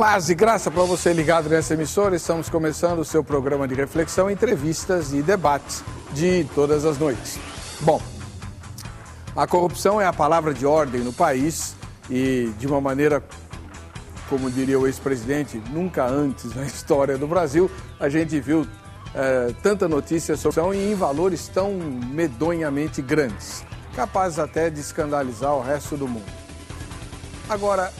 Paz e graça para você ligado nessa emissora. Estamos começando o seu programa de reflexão, entrevistas e debates de todas as noites. Bom, a corrupção é a palavra de ordem no país e de uma maneira, como diria o ex-presidente, nunca antes na história do Brasil, a gente viu tanta notícia sobre corrupção e em valores tão medonhamente grandes, capazes até de escandalizar o resto do mundo. Agora,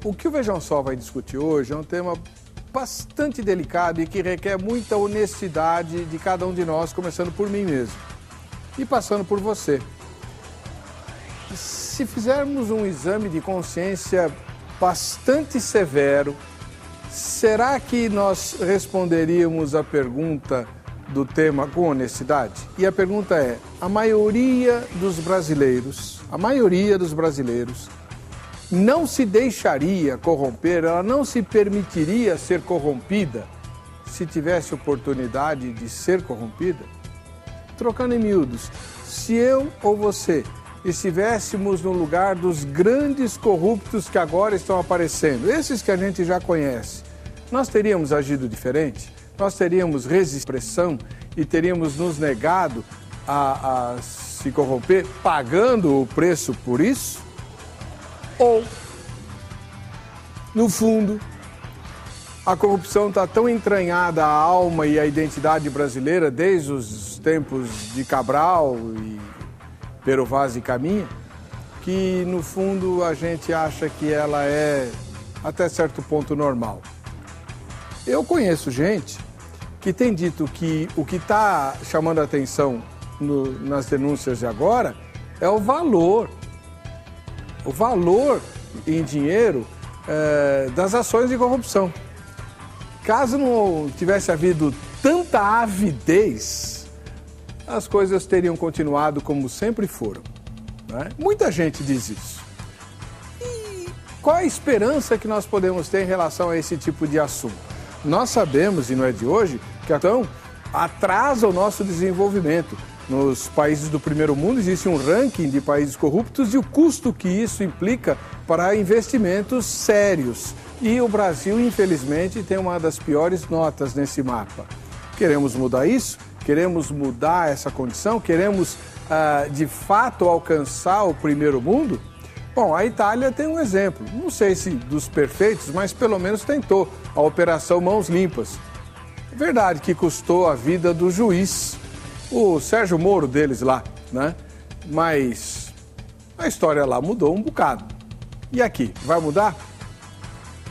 o que o Vejam Só vai discutir hoje é um tema bastante delicado e que requer muita honestidade de cada um de nós, começando por mim mesmo e passando por você. Se fizermos um exame de consciência bastante severo, será que nós responderíamos a pergunta do tema com honestidade? E a pergunta é: a maioria dos brasileiros não se deixaria corromper, ela não se permitiria ser corrompida se tivesse oportunidade de ser corrompida? Trocando em miúdos, se eu ou você estivéssemos no lugar dos grandes corruptos que agora estão aparecendo, esses que a gente já conhece, nós teríamos agido diferente? Nós teríamos resistido à pressão e teríamos nos negado a se corromper, pagando o preço por isso? Ou, no fundo, a corrupção está tão entranhada à alma e à identidade brasileira desde os tempos de Cabral e Pero Vaz e Caminha, que, no fundo, a gente acha que ela é, até certo ponto, normal. Eu conheço gente que tem dito que o que está chamando a atenção nas denúncias de agora é o valor em dinheiro das ações de corrupção. Caso não tivesse havido tanta avidez, as coisas teriam continuado como sempre foram, né? Muita gente diz isso. E qual a esperança que nós podemos ter em relação a esse tipo de assunto? Nós sabemos, e não é de hoje, que a corrupção atrasa o nosso desenvolvimento. Nos países do primeiro mundo existe um ranking de países corruptos e o custo que isso implica para investimentos sérios. E o Brasil, infelizmente, tem uma das piores notas nesse mapa. Queremos mudar isso? Queremos mudar essa condição? Queremos, de fato, alcançar o primeiro mundo? Bom, a Itália tem um exemplo. Não sei se dos perfeitos, mas pelo menos tentou. A Operação Mãos Limpas. É verdade que custou a vida do juiz, o Sérgio Moro deles lá, né? Mas a história lá mudou um bocado. E aqui, vai mudar?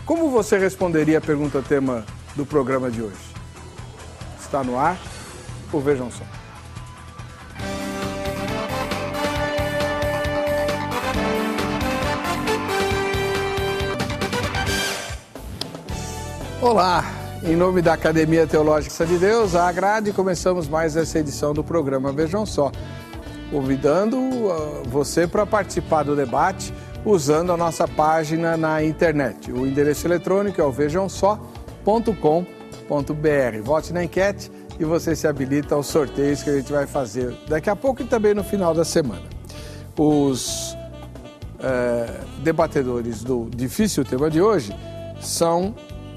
Como você responderia a pergunta tema do programa de hoje? Está no ar? Ou Vejam Só. Olá! Em nome da Academia Teológica de Deus, a Agrade, começamos mais essa edição do programa Vejam Só, convidando você para participar do debate usando a nossa página na internet. O endereço eletrônico é o vejamsó.com.br. Vote na enquete e você se habilita aos sorteios que a gente vai fazer daqui a pouco e também no final da semana. Os debatedores do difícil tema de hoje são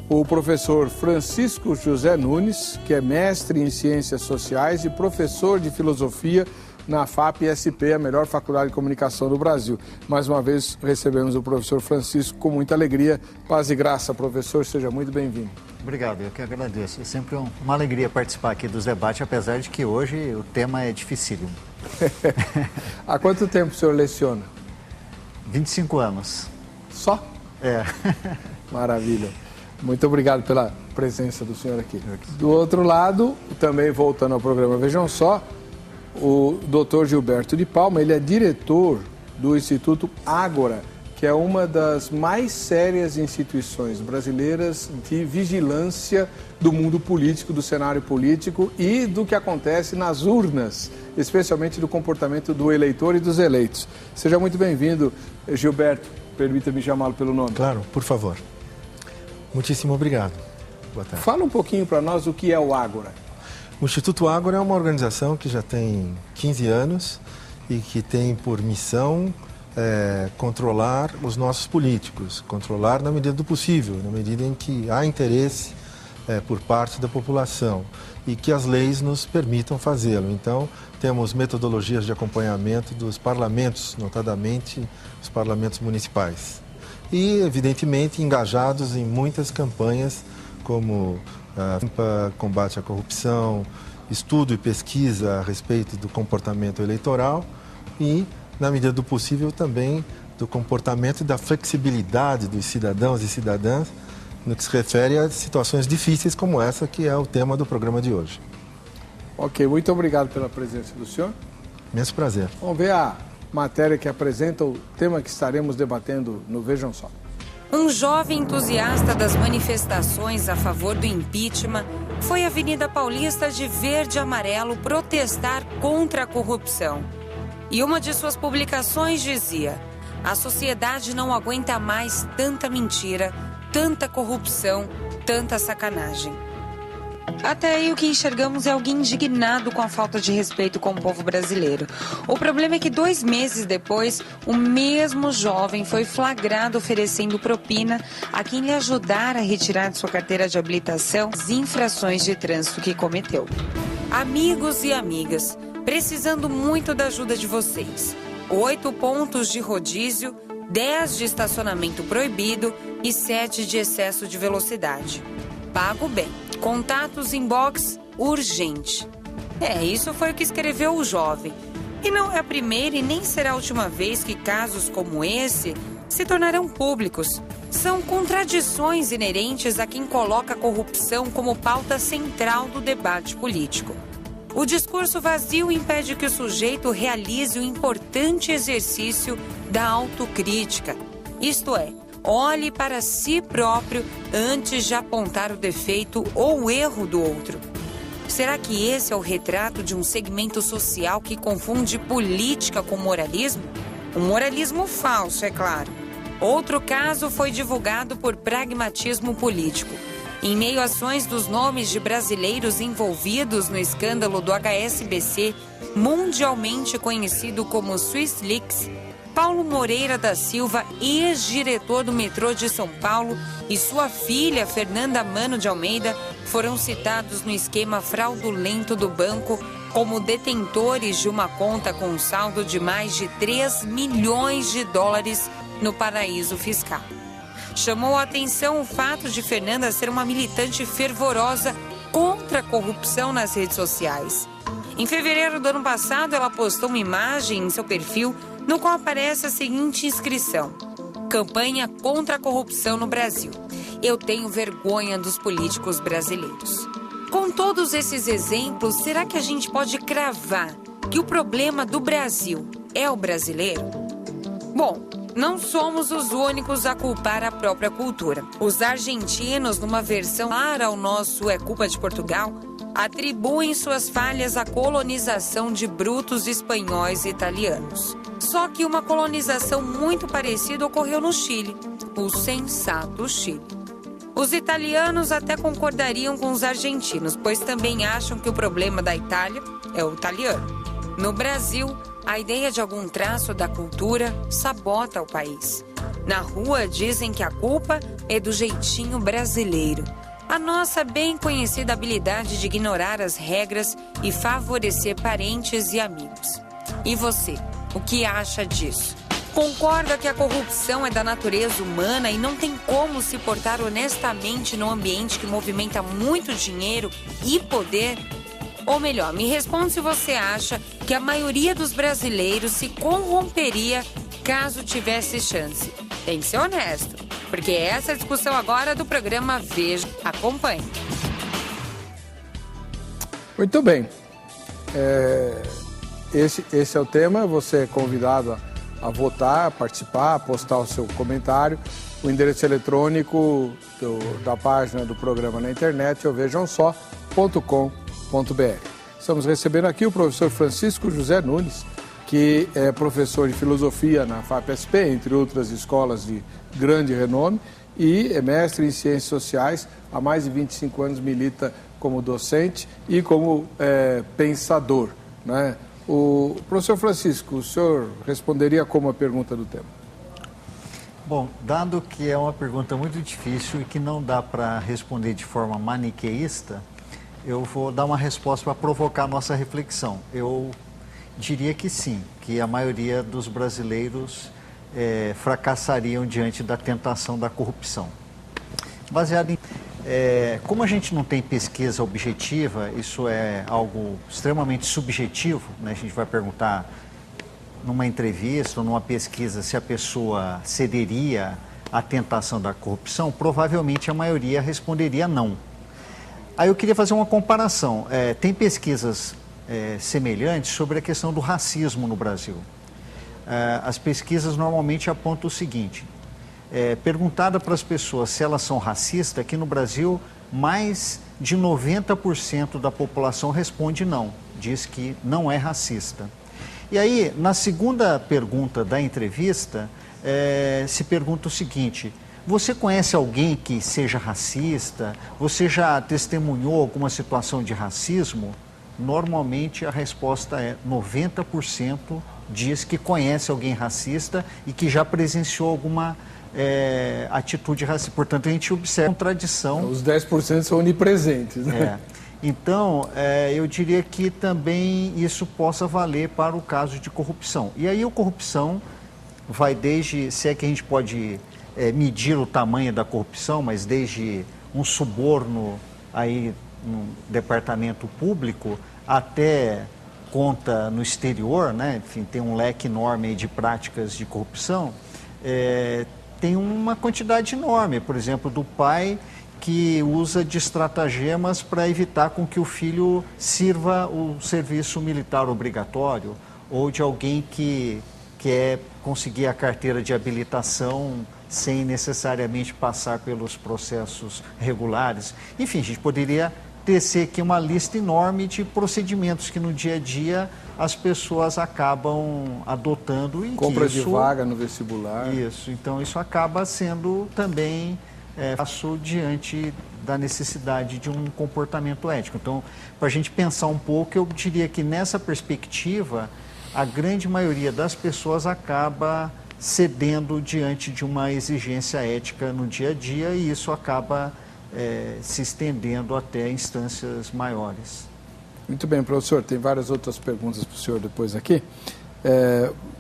o professor Francisco José Nunes, que é mestre em Ciências Sociais e professor de Filosofia na FAP-SP, a melhor faculdade de comunicação do Brasil. Mais uma vez recebemos o professor Francisco com muita alegria. Paz e graça, professor, seja muito bem-vindo. Obrigado, eu que agradeço. É sempre uma alegria participar aqui dos debates, apesar de que hoje o tema é dificílimo. Há quanto tempo o senhor leciona? 25 anos. Só? É. Maravilha. Muito obrigado pela presença do senhor aqui. Do outro lado, também voltando ao programa Vejam Só, o Dr. Gilberto de Palma, ele é diretor do Instituto Ágora, que é uma das mais sérias instituições brasileiras de vigilância do mundo político, do cenário político e do que acontece nas urnas, especialmente do comportamento do eleitor e dos eleitos. Seja muito bem-vindo, Gilberto. Permita-me chamá-lo pelo nome. Claro, por favor. Muitíssimo obrigado. Boa tarde. Fala um pouquinho para nós o que é o Ágora. O Instituto Ágora é uma organização que já tem 15 anos e que tem por missão controlar os nossos políticos, controlar na medida do possível, na medida em que há interesse por parte da população e que as leis nos permitam fazê-lo. Então, temos metodologias de acompanhamento dos parlamentos, notadamente os parlamentos municipais. E, evidentemente, engajados em muitas campanhas como combate à corrupção, estudo e pesquisa a respeito do comportamento eleitoral e, na medida do possível, também do comportamento e da flexibilidade dos cidadãos e cidadãs no que se refere a situações difíceis como essa, que é o tema do programa de hoje. Ok, muito obrigado pela presença do senhor. Imenso prazer. Vamos ver a matéria que apresenta o tema que estaremos debatendo no Vejam Só. Um jovem entusiasta das manifestações a favor do impeachment foi à Avenida Paulista de verde e amarelo protestar contra a corrupção. E uma de suas publicações dizia: a sociedade não aguenta mais tanta mentira, tanta corrupção, tanta sacanagem. Até aí o que enxergamos é alguém indignado com a falta de respeito com o povo brasileiro. O problema é que 2 meses depois, o mesmo jovem foi flagrado oferecendo propina a quem lhe ajudar a retirar de sua carteira de habilitação as infrações de trânsito que cometeu. Amigos e amigas, precisando muito da ajuda de vocês. 8 pontos de rodízio, 10 de estacionamento proibido e 7 de excesso de velocidade. Pago bem. Contatos inbox urgente. Isso foi o que escreveu o jovem. E não é a primeira e nem será a última vez que casos como esse se tornarão públicos. São contradições inerentes a quem coloca a corrupção como pauta central do debate político. O discurso vazio impede que o sujeito realize o importante exercício da autocrítica. Isto é, olhe para si próprio antes de apontar o defeito ou o erro do outro. Será que esse é o retrato de um segmento social que confunde política com moralismo? Um moralismo falso, é claro. Outro caso foi divulgado por pragmatismo político. Em meio a ações dos nomes de brasileiros envolvidos no escândalo do HSBC, mundialmente conhecido como SwissLeaks, Paulo Moreira da Silva, ex-diretor do metrô de São Paulo, e sua filha, Fernanda Mano de Almeida, foram citados no esquema fraudulento do banco como detentores de uma conta com saldo de mais de 3 milhões de dólares no paraíso fiscal. Chamou a atenção o fato de Fernanda ser uma militante fervorosa contra a corrupção nas redes sociais. Em fevereiro do ano passado, ela postou uma imagem em seu perfil no qual aparece a seguinte inscrição: campanha contra a corrupção no Brasil. Eu tenho vergonha dos políticos brasileiros. Com todos esses exemplos, será que a gente pode cravar que o problema do Brasil é o brasileiro? Bom, não somos os únicos a culpar a própria cultura. Os argentinos, numa versão clara ao nosso É Culpa de Portugal, atribuem suas falhas à colonização de brutos espanhóis e italianos. Só que uma colonização muito parecida ocorreu no Chile, o sensato Chile. Os italianos até concordariam com os argentinos, pois também acham que o problema da Itália é o italiano. No Brasil, a ideia de algum traço da cultura sabota o país. Na rua dizem que a culpa é do jeitinho brasileiro. A nossa bem conhecida habilidade de ignorar as regras e favorecer parentes e amigos. E você, o que acha disso? Concorda que a corrupção é da natureza humana e não tem como se portar honestamente num ambiente que movimenta muito dinheiro e poder? Ou melhor, me responde se você acha que a maioria dos brasileiros se corromperia caso tivesse chance. Tem que ser honesto, porque essa é a discussão agora do programa Veja. Acompanhe. Muito bem. Esse é o tema. Você é convidado a votar, a participar, a postar o seu comentário. O endereço eletrônico da página do programa na internet é o vejamsó.com.br. Estamos recebendo aqui o professor Francisco José Nunes, que é professor de filosofia na FAPESP, entre outras escolas de grande renome, e é mestre em ciências sociais. Há mais de 25 anos milita como docente e como pensador, né? O professor Francisco, o senhor responderia como a pergunta do tema? Bom, dado que é uma pergunta muito difícil e que não dá para responder de forma maniqueísta, eu vou dar uma resposta para provocar a nossa reflexão. Eu diria que sim, que a maioria dos brasileiros fracassariam diante da tentação da corrupção. Baseado em... como a gente não tem pesquisa objetiva, isso é algo extremamente subjetivo, né? A gente vai perguntar numa entrevista ou numa pesquisa se a pessoa cederia à tentação da corrupção, provavelmente a maioria responderia não. Aí eu queria fazer uma comparação. Tem pesquisas semelhantes sobre a questão do racismo no Brasil. As pesquisas normalmente apontam o seguinte: perguntada para as pessoas se elas são racistas, aqui no Brasil mais de 90% da população responde não, diz que não é racista. E aí, na segunda pergunta da entrevista, se pergunta o seguinte: você conhece alguém que seja racista? Você já testemunhou alguma situação de racismo? Normalmente a resposta é 90% diz que conhece alguém racista e que já presenciou alguma atitude racista. Portanto, a gente observa a contradição. Os 10% são onipresentes, né? Então, eu diria que também isso possa valer para o caso de corrupção. E aí a corrupção vai desde, se é que a gente pode medir o tamanho da corrupção, mas desde um suborno aí no departamento público até conta no exterior, né? Enfim, tem um leque enorme aí de práticas de corrupção. Tem uma quantidade enorme, por exemplo, do pai que usa de estratagemas para evitar com que o filho sirva o serviço militar obrigatório, ou de alguém que quer conseguir a carteira de habilitação sem necessariamente passar pelos processos regulares. Enfim, a gente poderia tecer aqui uma lista enorme de procedimentos que no dia a dia as pessoas acabam adotando. E compra de vaga no vestibular. Isso, então isso acaba sendo também passo diante da necessidade de um comportamento ético. Então, para a gente pensar um pouco, eu diria que nessa perspectiva, a grande maioria das pessoas acaba cedendo diante de uma exigência ética no dia a dia e isso acaba se estendendo até instâncias maiores. Muito bem, professor. Tem várias outras perguntas para o senhor depois aqui.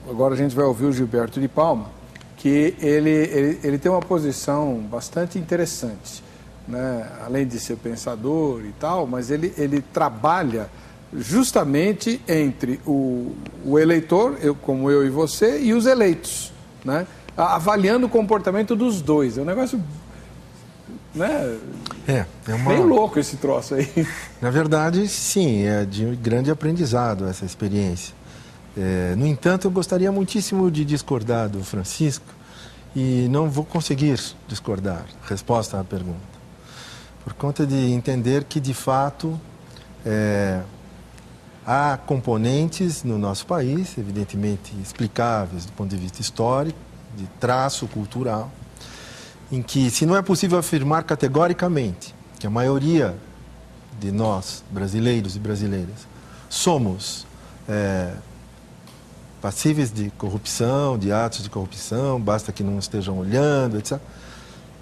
Agora a gente vai ouvir o Gilberto de Palma, que ele tem uma posição bastante interessante, né? Além de ser pensador e tal, mas ele trabalha justamente entre o eleitor, como eu e você, e os eleitos, né? Avaliando o comportamento dos dois. É um negócio, né? Bem louco esse troço aí. Na verdade, sim, é de grande aprendizado essa experiência. No entanto, eu gostaria muitíssimo de discordar do Francisco e não vou conseguir discordar. Resposta à pergunta. Por conta de entender que, de fato, há componentes no nosso país, evidentemente explicáveis do ponto de vista histórico, de traço cultural, em que, se não é possível afirmar categoricamente que a maioria de nós, brasileiros e brasileiras, somos passíveis de corrupção, de atos de corrupção, basta que não estejam olhando, etc.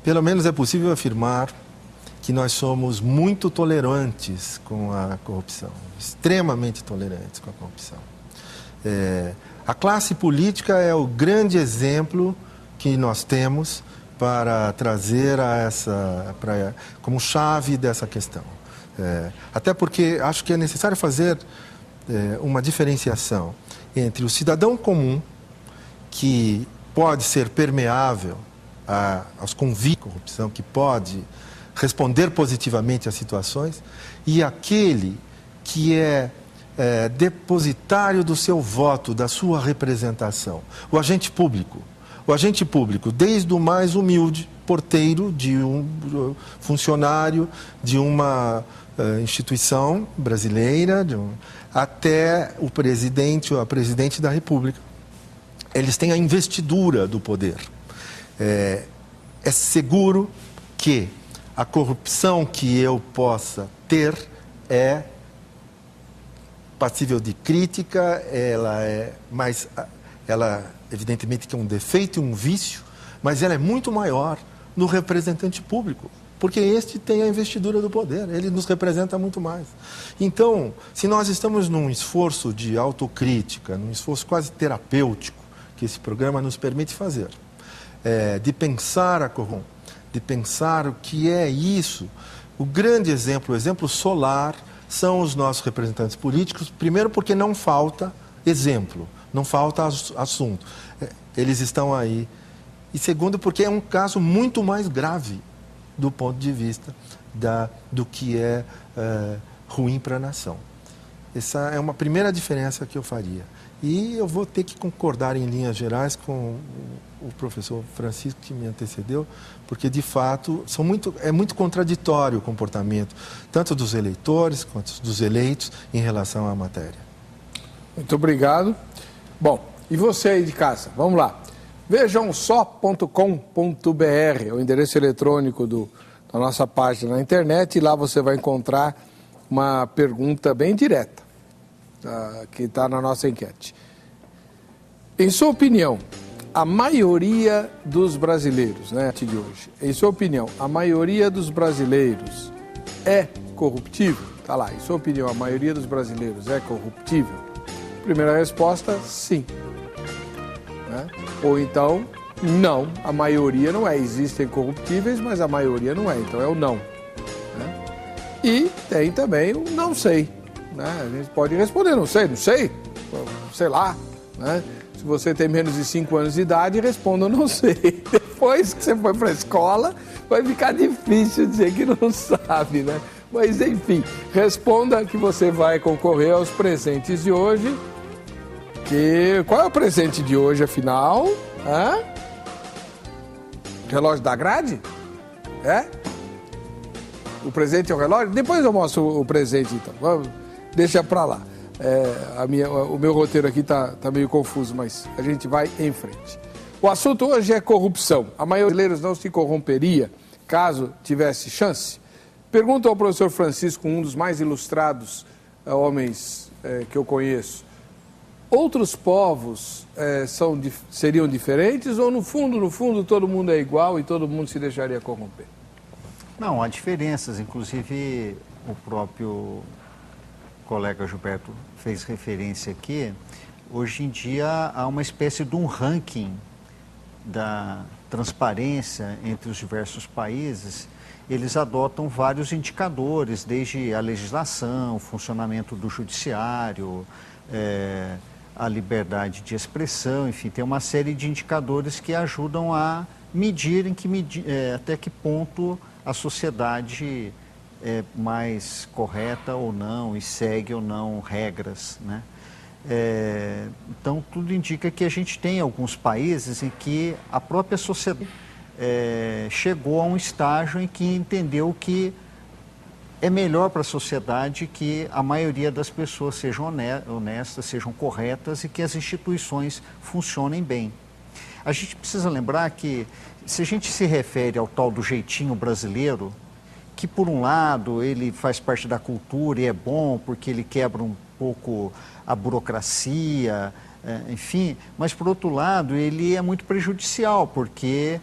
Pelo menos é possível afirmar que nós somos muito tolerantes com a corrupção, extremamente tolerantes com a corrupção. A classe política é o grande exemplo que nós temos para trazer como chave dessa questão. Até porque acho que é necessário fazer uma diferenciação entre o cidadão comum, que pode ser permeável aos convívios de corrupção, que pode responder positivamente às situações, e aquele que é depositário do seu voto, da sua representação, o agente público. O agente público, desde o mais humilde porteiro de um funcionário de uma instituição brasileira, até o presidente ou a presidente da República. Eles têm a investidura do poder. É seguro que a corrupção que eu possa ter é passível de crítica, ela evidentemente que é um defeito e um vício, mas ela é muito maior no representante público, porque este tem a investidura do poder, ele nos representa muito mais. Então, se nós estamos num esforço de autocrítica, num esforço quase terapêutico, que esse programa nos permite fazer, de pensar a corrupção, de pensar o que é isso, o grande exemplo, o exemplo solar, são os nossos representantes políticos, primeiro porque não falta exemplo, não falta assunto, eles estão aí. E segundo, porque é um caso muito mais grave do ponto de vista do que é ruim para a nação. Essa é uma primeira diferença que eu faria. E eu vou ter que concordar em linhas gerais com o professor Francisco, que me antecedeu, porque, de fato, é muito contraditório o comportamento, tanto dos eleitores quanto dos eleitos, em relação à matéria. Muito obrigado. Bom, e você aí de casa? Vamos lá. Vejamsó.com.br, é o endereço eletrônico da nossa página na internet, e lá você vai encontrar uma pergunta bem direta, que está na nossa enquete. Em sua opinião, a maioria dos brasileiros, né, de hoje, em sua opinião, a maioria dos brasileiros é corruptível? Está lá, em sua opinião, a maioria dos brasileiros é corruptível? Primeira resposta, sim. Né? Ou então, não, a maioria não é. Existem corruptíveis, mas a maioria não é, então é o não. Né? E tem também o não sei. Né? A gente pode responder, não sei lá. Né? Se você tem menos de 5 anos de idade, responda não sei. Depois que você for para a escola, vai ficar difícil dizer que não sabe, né? Mas enfim, responda que você vai concorrer aos presentes de hoje. Qual é o presente de hoje, afinal? Relógio da grade? É? O presente é o relógio? Depois eu mostro o presente, então. Deixa pra lá. O meu roteiro aqui tá meio confuso, mas a gente vai em frente. O assunto hoje é corrupção. A maioria dos brasileiros não se corromperia caso tivesse chance? Pergunto ao professor Francisco, um dos mais ilustrados homens que eu conheço. Outros povos seriam diferentes ou no fundo todo mundo é igual e todo mundo se deixaria corromper? Não, há diferenças. Inclusive o próprio colega Gilberto fez referência aqui. Hoje em dia há uma espécie de um ranking da transparência entre os diversos países. Eles adotam vários indicadores, desde a legislação, o funcionamento do judiciário, a liberdade de expressão, enfim, tem uma série de indicadores que ajudam a medir até que ponto a sociedade é mais correta ou não e segue ou não regras, né? Então, tudo indica que a gente tem alguns países em que a própria sociedade chegou a um estágio em que entendeu que é melhor para a sociedade que a maioria das pessoas sejam honestas, sejam corretas e que as instituições funcionem bem. A gente precisa lembrar que, se a gente se refere ao tal do jeitinho brasileiro, que por um lado ele faz parte da cultura e é bom porque ele quebra um pouco a burocracia, enfim, mas por outro lado ele é muito prejudicial porque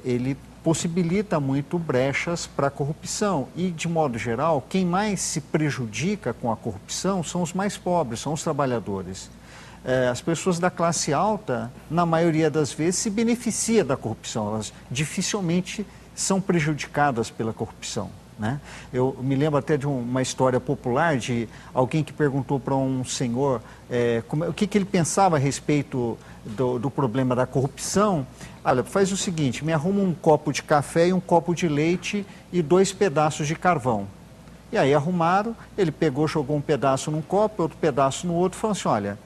ele possibilita muito brechas para a corrupção e, de modo geral, quem mais se prejudica com a corrupção são os mais pobres, são os trabalhadores. As pessoas da classe alta, na maioria das vezes, se beneficiam da corrupção, elas dificilmente são prejudicadas pela corrupção, né? Eu me lembro até de uma história popular de alguém que perguntou para um senhor o que ele pensava a respeito do problema da corrupção. Olha, faz o seguinte, me arruma um copo de café e um copo de leite e 2 pedaços de carvão. E aí arrumaram, ele pegou, jogou um pedaço num copo, outro pedaço no outro, e falou assim, olha,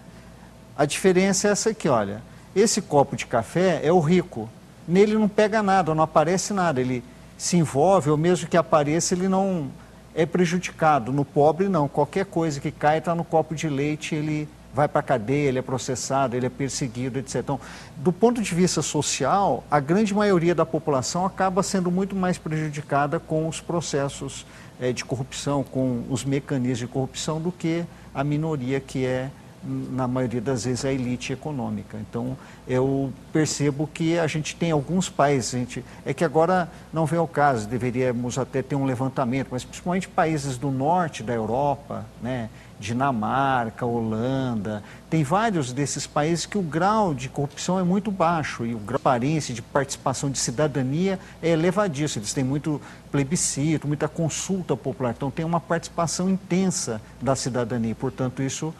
a diferença é essa aqui, olha, esse copo de café é o rico, nele não pega nada, não aparece nada, ele se envolve, ou mesmo que apareça, ele não é prejudicado. No pobre, não, qualquer coisa que cai está no copo de leite, ele vai para a cadeia, ele é processado, ele é perseguido, etc. Então, do ponto de vista social, a grande maioria da população acaba sendo muito mais prejudicada com os processos de corrupção, com os mecanismos de corrupção, do que a minoria que é, na maioria das vezes, a elite econômica. Então, eu percebo que a gente tem alguns países, é que agora não vem ao caso, deveríamos até ter um levantamento, mas principalmente países do norte da Europa, né, Dinamarca, Holanda, tem vários desses países que o grau de corrupção é muito baixo e o grau de aparência, de participação, de cidadania é elevadíssimo. Eles têm muito plebiscito, muita consulta popular, então tem uma participação intensa da cidadania, portanto isso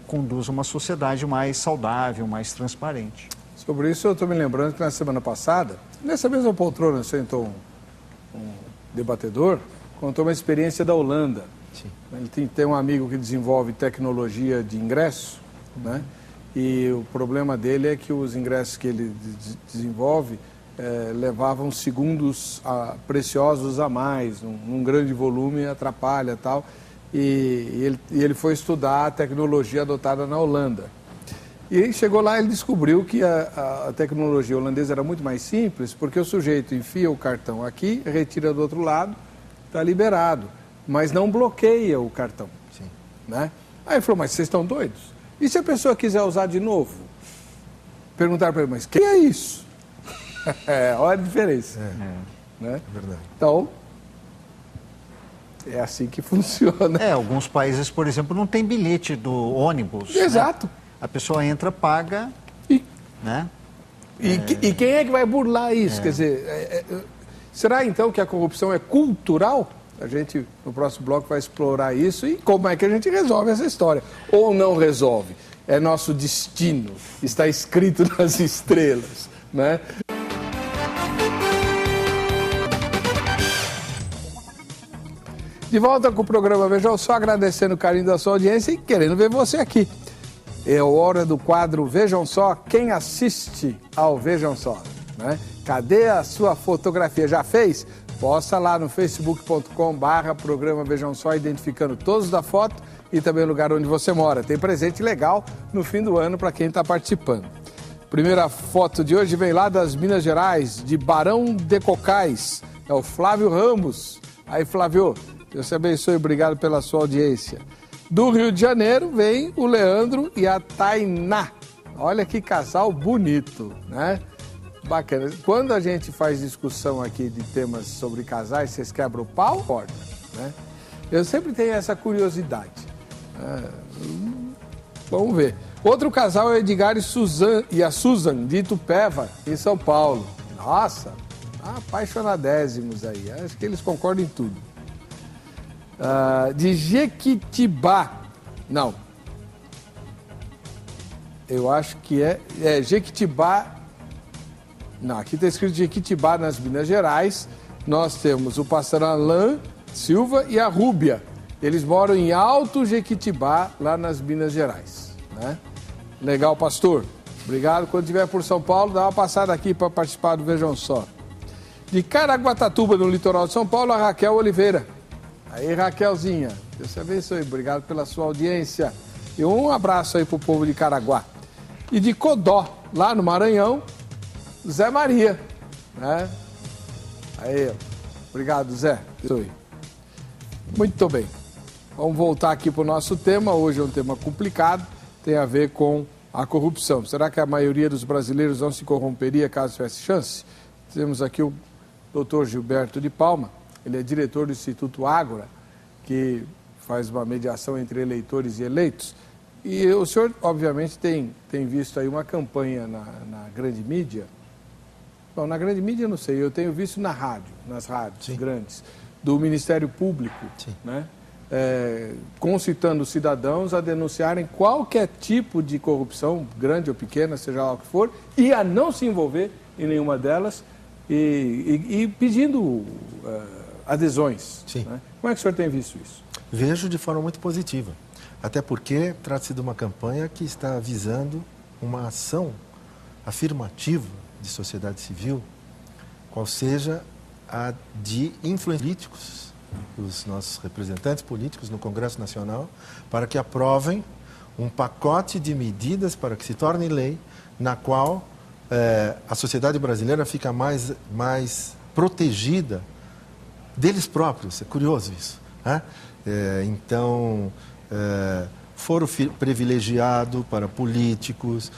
conduz a uma sociedade mais saudável, mais transparente. Sobre isso eu estou me lembrando que na semana passada, nessa mesma poltrona sentou um debatedor, contou uma experiência da Holanda. Sim. Ele tem um amigo que desenvolve tecnologia de ingresso, né? E o problema dele é que os ingressos que ele desenvolve levavam segundos preciosos a mais, num grande volume, atrapalha e tal. E ele foi estudar a tecnologia adotada na Holanda. E chegou lá e ele descobriu que a tecnologia holandesa era muito mais simples, porque o sujeito enfia o cartão aqui, retira do outro lado, está liberado, mas não bloqueia o cartão. Sim. Né? Aí ele falou, mas vocês estão doidos? E se a pessoa quiser usar de novo? Perguntaram para ele, mas o que é isso? Olha a diferença. Né? É verdade. Então, é assim que funciona. Alguns países, por exemplo, não tem bilhete do ônibus. Exato. Né? A pessoa entra, paga, né? E quem é que vai burlar isso? Quer dizer, será então que a corrupção é cultural? A gente, no próximo bloco, vai explorar isso e como é que a gente resolve essa história. Ou não resolve. É nosso destino, está escrito nas estrelas, né? De volta com o programa Vejam Só, agradecendo o carinho da sua audiência e querendo ver você aqui. É a hora do quadro Vejam Só, quem assiste ao Vejam Só, né? Cadê a sua fotografia? Já fez? Posta lá no facebook.com/programa Vejam Só, identificando todos da foto e também o lugar onde você mora. Tem presente legal no fim do ano para quem está participando. Primeira foto de hoje vem lá das Minas Gerais, de Barão de Cocais. É o Flávio Ramos. Aí, Flávio, Deus te abençoe, obrigado pela sua audiência. Do Rio de Janeiro vem o Leandro e a Tainá. Olha que casal bonito, né? Bacana. Quando a gente faz discussão aqui de temas sobre casais, vocês quebram o pau? Pode, né? Eu sempre tenho essa curiosidade. Vamos ver. Outro casal é o Edgar e a Susan, de Itupeva, em São Paulo. Nossa, apaixonadésimos aí. Acho que eles concordam em tudo. De Jequitibá. Não. Eu acho que é Jequitibá. Não, aqui está escrito Jequitibá, nas Minas Gerais. Nós temos o pastor Alain Silva e a Rúbia. Eles moram em Alto Jequitibá, lá nas Minas Gerais. Né? Legal, pastor. Obrigado. Quando estiver por São Paulo, dá uma passada aqui para participar do Vejam Só. De Caraguatatuba, no litoral de São Paulo, a Raquel Oliveira. Aí, Raquelzinha, Deus te abençoe, obrigado pela sua audiência. E um abraço aí pro povo de Caraguá. E de Codó, lá no Maranhão, Zé Maria, né? Aí, obrigado, Zé. Muito bem. Vamos voltar aqui para o nosso tema. Hoje é um tema complicado, tem a ver com a corrupção. Será que a maioria dos brasileiros não se corromperia caso tivesse chance? Temos aqui o doutor Gilberto de Palma. Ele é diretor do Instituto Ágora, que faz uma mediação entre eleitores e eleitos. E o senhor, obviamente, tem visto aí uma campanha na grande mídia. Bom, na grande mídia eu não sei, eu tenho visto na rádio, nas rádios Sim. grandes, do Ministério Público, Sim. né? Concitando os cidadãos a denunciarem qualquer tipo de corrupção, grande ou pequena, seja lá o que for, e a não se envolver em nenhuma delas e pedindo adesões. Sim. Né? Como é que o senhor tem visto isso? Vejo de forma muito positiva, até porque trata-se de uma campanha que está visando uma ação afirmativa de sociedade civil, qual seja a de influenciar políticos, os nossos representantes políticos no Congresso Nacional, para que aprovem um pacote de medidas para que se torne lei, na qual a sociedade brasileira fica mais protegida deles próprios. É curioso isso, né? Então, foro privilegiado para políticos,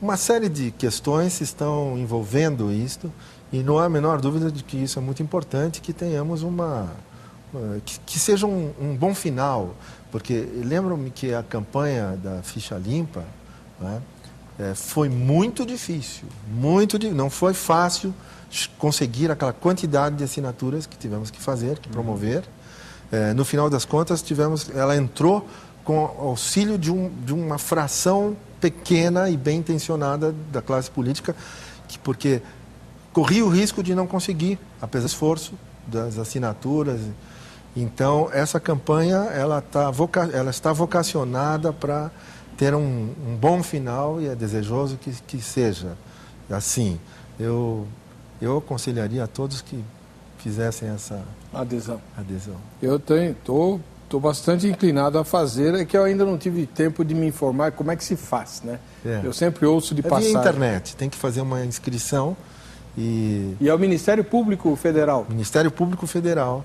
uma série de questões estão envolvendo isto, e não há a menor dúvida de que isso é muito importante, que tenhamos que seja um bom final, porque lembro-me que a campanha da ficha limpa, né, foi muito difícil, não foi fácil conseguir aquela quantidade de assinaturas que tivemos que fazer, que promover. No final das contas, ela entrou com auxílio de uma fração pequena e bem intencionada da classe política, porque corria o risco de não conseguir, apesar do esforço das assinaturas. Então, essa campanha ela está vocacionada para ter um bom final, e é desejoso que seja assim. Eu aconselharia a todos que fizessem essa adesão. Eu estou bastante inclinado a fazer, é que eu ainda não tive tempo de me informar como é que se faz, né? Eu sempre ouço de passagem. Via internet, tem que fazer uma inscrição. E é o Ministério Público Federal? Ministério Público Federal,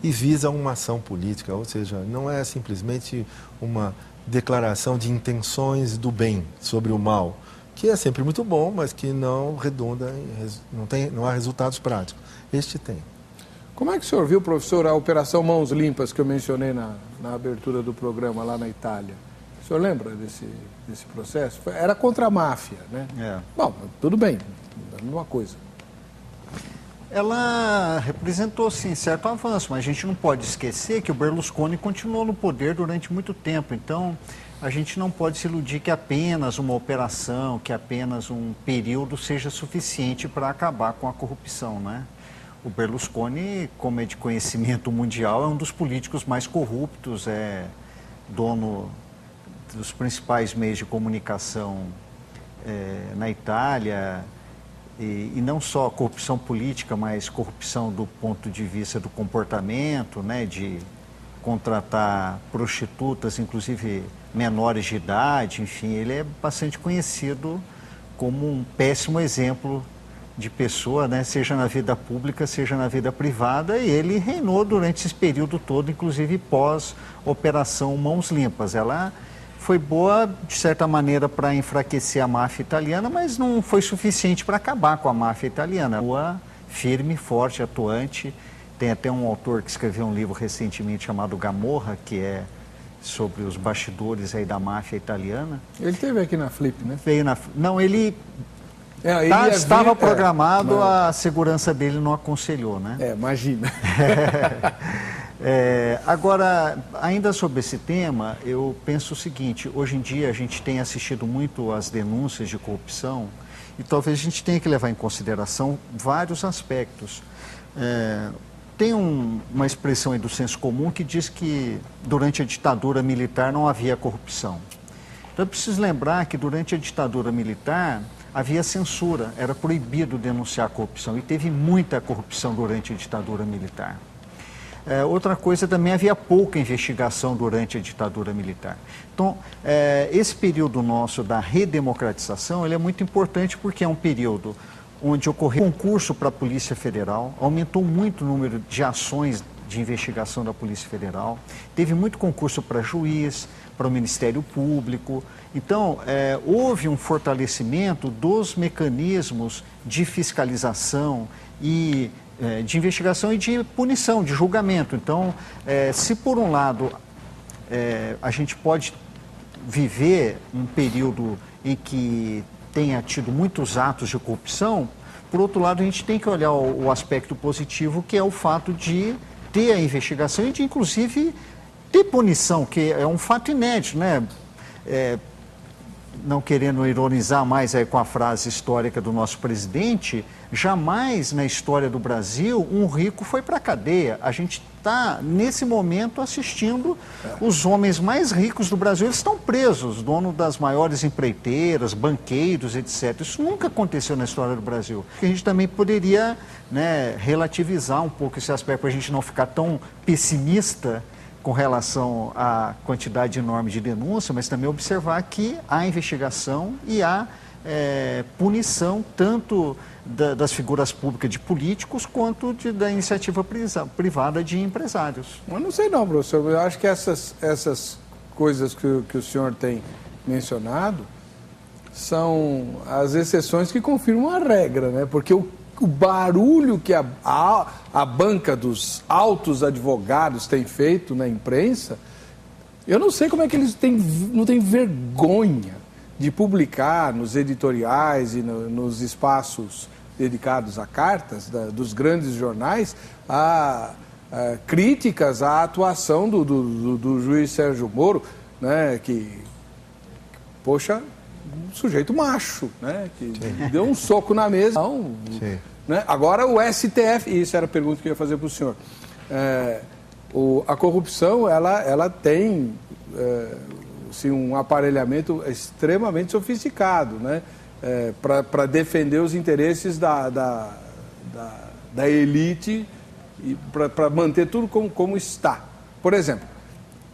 e visa uma ação política, ou seja, não é simplesmente uma declaração de intenções do bem sobre o mal, que é sempre muito bom, mas que não redunda, não há resultados práticos. Este tem. Como é que o senhor viu, professor, a Operação Mãos Limpas que eu mencionei na abertura do programa lá na Itália? O senhor lembra desse processo? Era contra a máfia, né? Bom, tudo bem, a mesma coisa. Ela representou, sim, certo avanço, mas a gente não pode esquecer que o Berlusconi continuou no poder durante muito tempo. Então, a gente não pode se iludir que apenas uma operação, que apenas um período seja suficiente para acabar com a corrupção, né? O Berlusconi, como é de conhecimento mundial, é um dos políticos mais corruptos, é dono dos principais meios de comunicação na Itália, e não só corrupção política, mas corrupção do ponto de vista do comportamento, né, de contratar prostitutas, inclusive menores de idade, enfim, ele é bastante conhecido como um péssimo exemplo de pessoa, né, seja na vida pública, seja na vida privada, e ele reinou durante esse período todo, inclusive pós-Operação Mãos Limpas. Ela foi boa, de certa maneira, para enfraquecer a máfia italiana, mas não foi suficiente para acabar com a máfia italiana. Boa, firme, forte, atuante. Tem até um autor que escreveu um livro recentemente chamado Gomorra, que é sobre os bastidores aí da máfia italiana. Ele esteve aqui na Flip, né? Não, ele estava programado, a segurança dele não aconselhou, né? Imagina. Agora, ainda sobre esse tema, eu penso o seguinte: hoje em dia a gente tem assistido muito às denúncias de corrupção e talvez a gente tenha que levar em consideração vários aspectos. Tem uma expressão aí do senso comum que diz que durante a ditadura militar não havia corrupção. Então é preciso lembrar que durante a ditadura militar havia censura, era proibido denunciar a corrupção, e teve muita corrupção durante a ditadura militar. Outra coisa, também havia pouca investigação durante a ditadura militar. Então, esse período nosso da redemocratização, ele é muito importante porque é um período onde ocorreu concurso para a Polícia Federal, aumentou muito o número de ações de investigação da Polícia Federal, teve muito concurso para juiz, para o Ministério Público. Então, houve um fortalecimento dos mecanismos de fiscalização e de investigação e de punição, de julgamento. Então, se por um lado a gente pode viver um período em que tenha tido muitos atos de corrupção, por outro lado a gente tem que olhar o aspecto positivo, que é o fato de ter a investigação e de, inclusive, ter punição, que é um fato inédito, né? Não querendo ironizar mais aí com a frase histórica do nosso presidente, jamais na história do Brasil um rico foi para a cadeia. A gente está, nesse momento, assistindo os homens mais ricos do Brasil, eles estão presos, dono das maiores empreiteiras, banqueiros, etc. Isso nunca aconteceu na história do Brasil. A gente também poderia, né, relativizar um pouco esse aspecto, para a gente não ficar tão pessimista com relação à quantidade enorme de denúncia, mas também observar que há investigação e há punição tanto das figuras públicas de políticos quanto da iniciativa privada de empresários. Eu não sei não, professor. Eu acho que essas coisas que o senhor tem mencionado são as exceções que confirmam a regra, né? Porque o barulho que a banca dos altos advogados tem feito na imprensa, eu não sei como é que eles não têm vergonha de publicar nos editoriais e nos espaços dedicados a cartas dos grandes jornais críticas à atuação do juiz Sérgio Moro, né, que, poxa, um sujeito macho, né, que deu um soco na mesa. Não, né? Agora o STF, e isso era a pergunta que eu ia fazer para o senhor, a corrupção ela tem assim, um aparelhamento extremamente sofisticado, né, para defender os interesses da elite e para manter tudo como está. Por exemplo,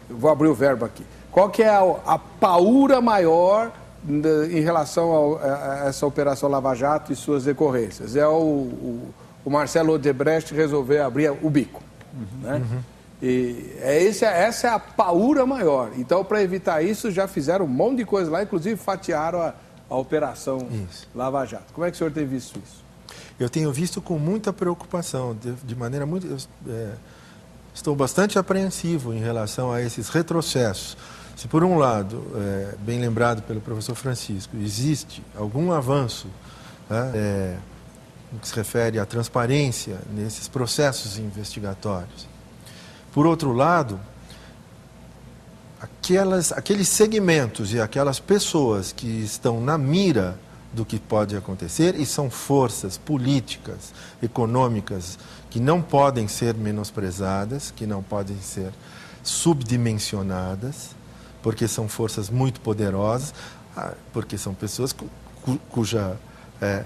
eu vou abrir o verbo aqui. Qual que é a paura maior em relação a essa Operação Lava Jato e suas decorrências? É o Marcelo Odebrecht resolver abrir o bico. Né? E essa é a paura maior. Então, para evitar isso, já fizeram um monte de coisa lá, inclusive fatiaram a Operação Lava Jato. Como é que o senhor tem visto isso? Eu tenho visto com muita preocupação, de maneira muito... estou bastante apreensivo em relação a esses retrocessos. Se, por um lado, bem lembrado pelo professor Francisco, existe algum avanço, né, no que se refere à transparência nesses processos investigatórios. Por outro lado, aqueles segmentos e aquelas pessoas que estão na mira do que pode acontecer, e são forças políticas, econômicas, que não podem ser menosprezadas, que não podem ser subdimensionadas, porque são forças muito poderosas, porque são pessoas cuja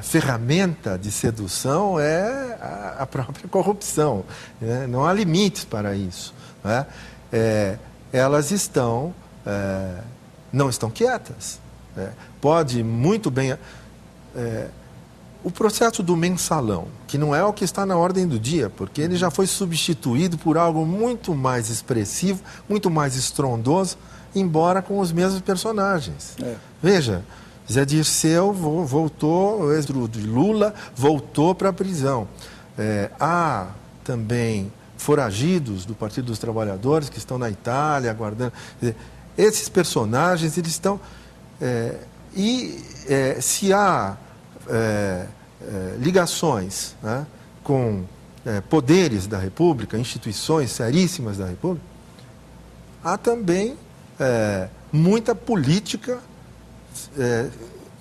ferramenta de sedução é a própria corrupção. Né? Não há limites para isso. Né? Elas não estão quietas. Pode muito bem... o processo do mensalão, que não é o que está na ordem do dia, porque ele já foi substituído por algo muito mais expressivo, muito mais estrondoso, embora com os mesmos personagens. Veja, Zé Dirceu voltou, o ex de Lula voltou para a prisão. Há também foragidos do Partido dos Trabalhadores que estão na Itália aguardando. Esses personagens, eles estão... se há ligações, né, com poderes da República, instituições seríssimas da República, há também muita política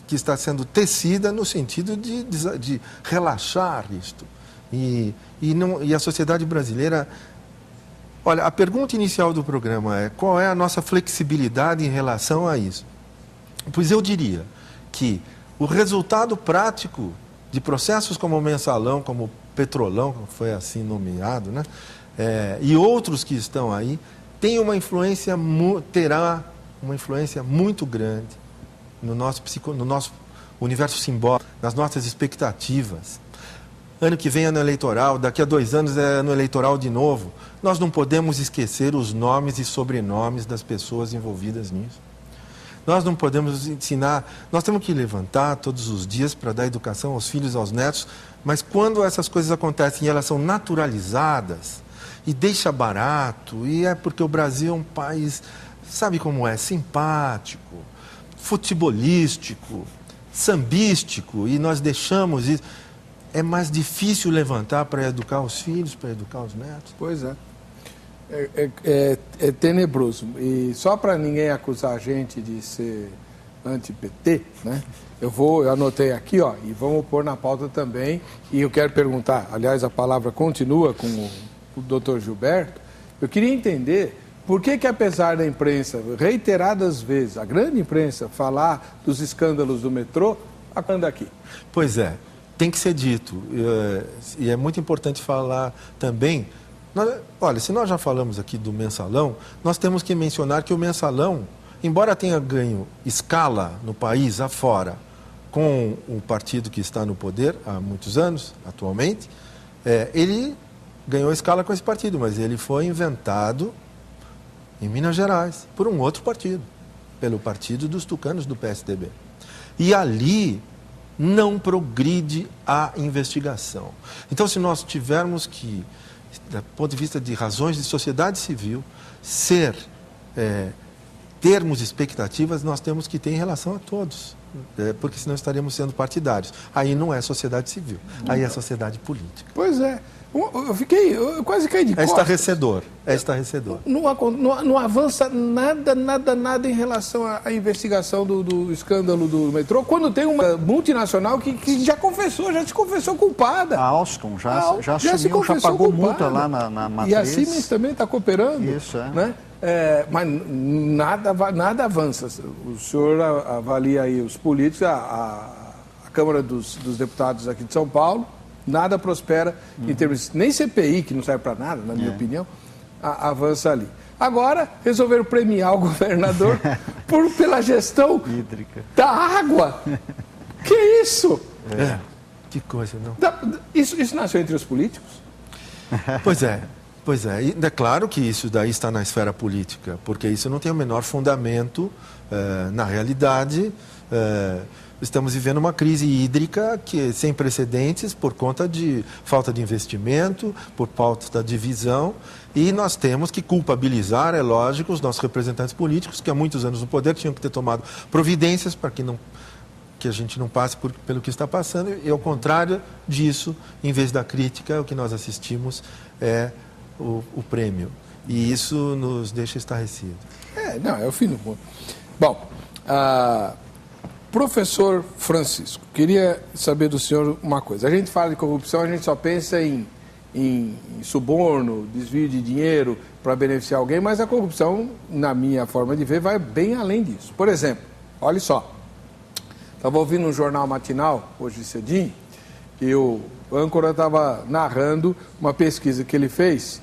que está sendo tecida no sentido de relaxar isto. E a sociedade brasileira... Olha, a pergunta inicial do programa é: qual é a nossa flexibilidade em relação a isso? Pois eu diria que o resultado prático de processos como o Mensalão, como o Petrolão, que foi assim nomeado, né, e outros que estão aí, terá uma influência muito grande no nosso universo simbólico, nas nossas expectativas. Ano que vem é ano eleitoral, daqui a 2 anos é ano eleitoral de novo. Nós não podemos esquecer os nomes e sobrenomes das pessoas envolvidas nisso. Nós não podemos ensinar, nós temos que levantar todos os dias para dar educação aos filhos, aos netos, mas quando essas coisas acontecem e elas são naturalizadas, e deixa barato, e é porque o Brasil é um país, sabe como é, simpático, futebolístico, sambístico, e nós deixamos isso, é mais difícil levantar para educar os filhos, para educar os netos. Pois é. É tenebroso. E só para ninguém acusar a gente de ser anti-PT, né? Eu anotei aqui, ó, e vamos pôr na pauta também, e eu quero perguntar, aliás, a palavra continua com o doutor Gilberto, eu queria entender por que apesar da imprensa, reiteradas vezes, a grande imprensa, falar dos escândalos do metrô, anda aqui. Pois é, tem que ser dito, e é muito importante falar também Olha, se nós já falamos aqui do mensalão, nós temos que mencionar que o mensalão, embora tenha ganho escala no país afora, com o partido que está no poder há muitos anos, atualmente, ele ganhou escala com esse partido, mas ele foi inventado em Minas Gerais por um outro partido, pelo Partido dos Tucanos do PSDB. E ali não progride a investigação. Então, se nós tivermos que, do ponto de vista de razões de sociedade civil, termos expectativas, nós temos que ter em relação a todos. Porque senão estaremos sendo partidários. Aí não é sociedade civil, aí é sociedade política. Pois é. Eu quase caí de costas. É estarrecedor. Não avança nada em relação à investigação do escândalo do metrô, quando tem uma multinacional que já se confessou culpada. A Alstom já assumiu, já pagou multa lá na matriz. E a Siemens também está cooperando. Isso, né? Mas nada avança. O senhor avalia aí os políticos, a Câmara dos Deputados aqui de São Paulo, nada prospera em termos... Nem CPI, que não serve para nada, na minha opinião, avança ali. Agora, resolveram premiar o governador pela gestão hídrica da água. Que isso? Que coisa, não? Isso nasceu entre os políticos? Pois é. E é claro que isso daí está na esfera política, porque isso não tem o menor fundamento na realidade. Estamos vivendo uma crise hídrica sem precedentes por conta de falta de investimento, por falta de visão, e nós temos que culpabilizar, é lógico, os nossos representantes políticos, que há muitos anos no poder tinham que ter tomado providências para que a gente não passe pelo que está passando, e ao contrário disso, em vez da crítica, o que nós assistimos é o prêmio. E isso nos deixa estarrecidos. É o fim do mundo. Bom, professor Francisco, queria saber do senhor uma coisa. A gente fala de corrupção, a gente só pensa em suborno, desvio de dinheiro para beneficiar alguém, mas a corrupção, na minha forma de ver, vai bem além disso. Por exemplo, olha só, estava ouvindo um jornal matinal, hoje cedinho, e o âncora estava narrando uma pesquisa que ele fez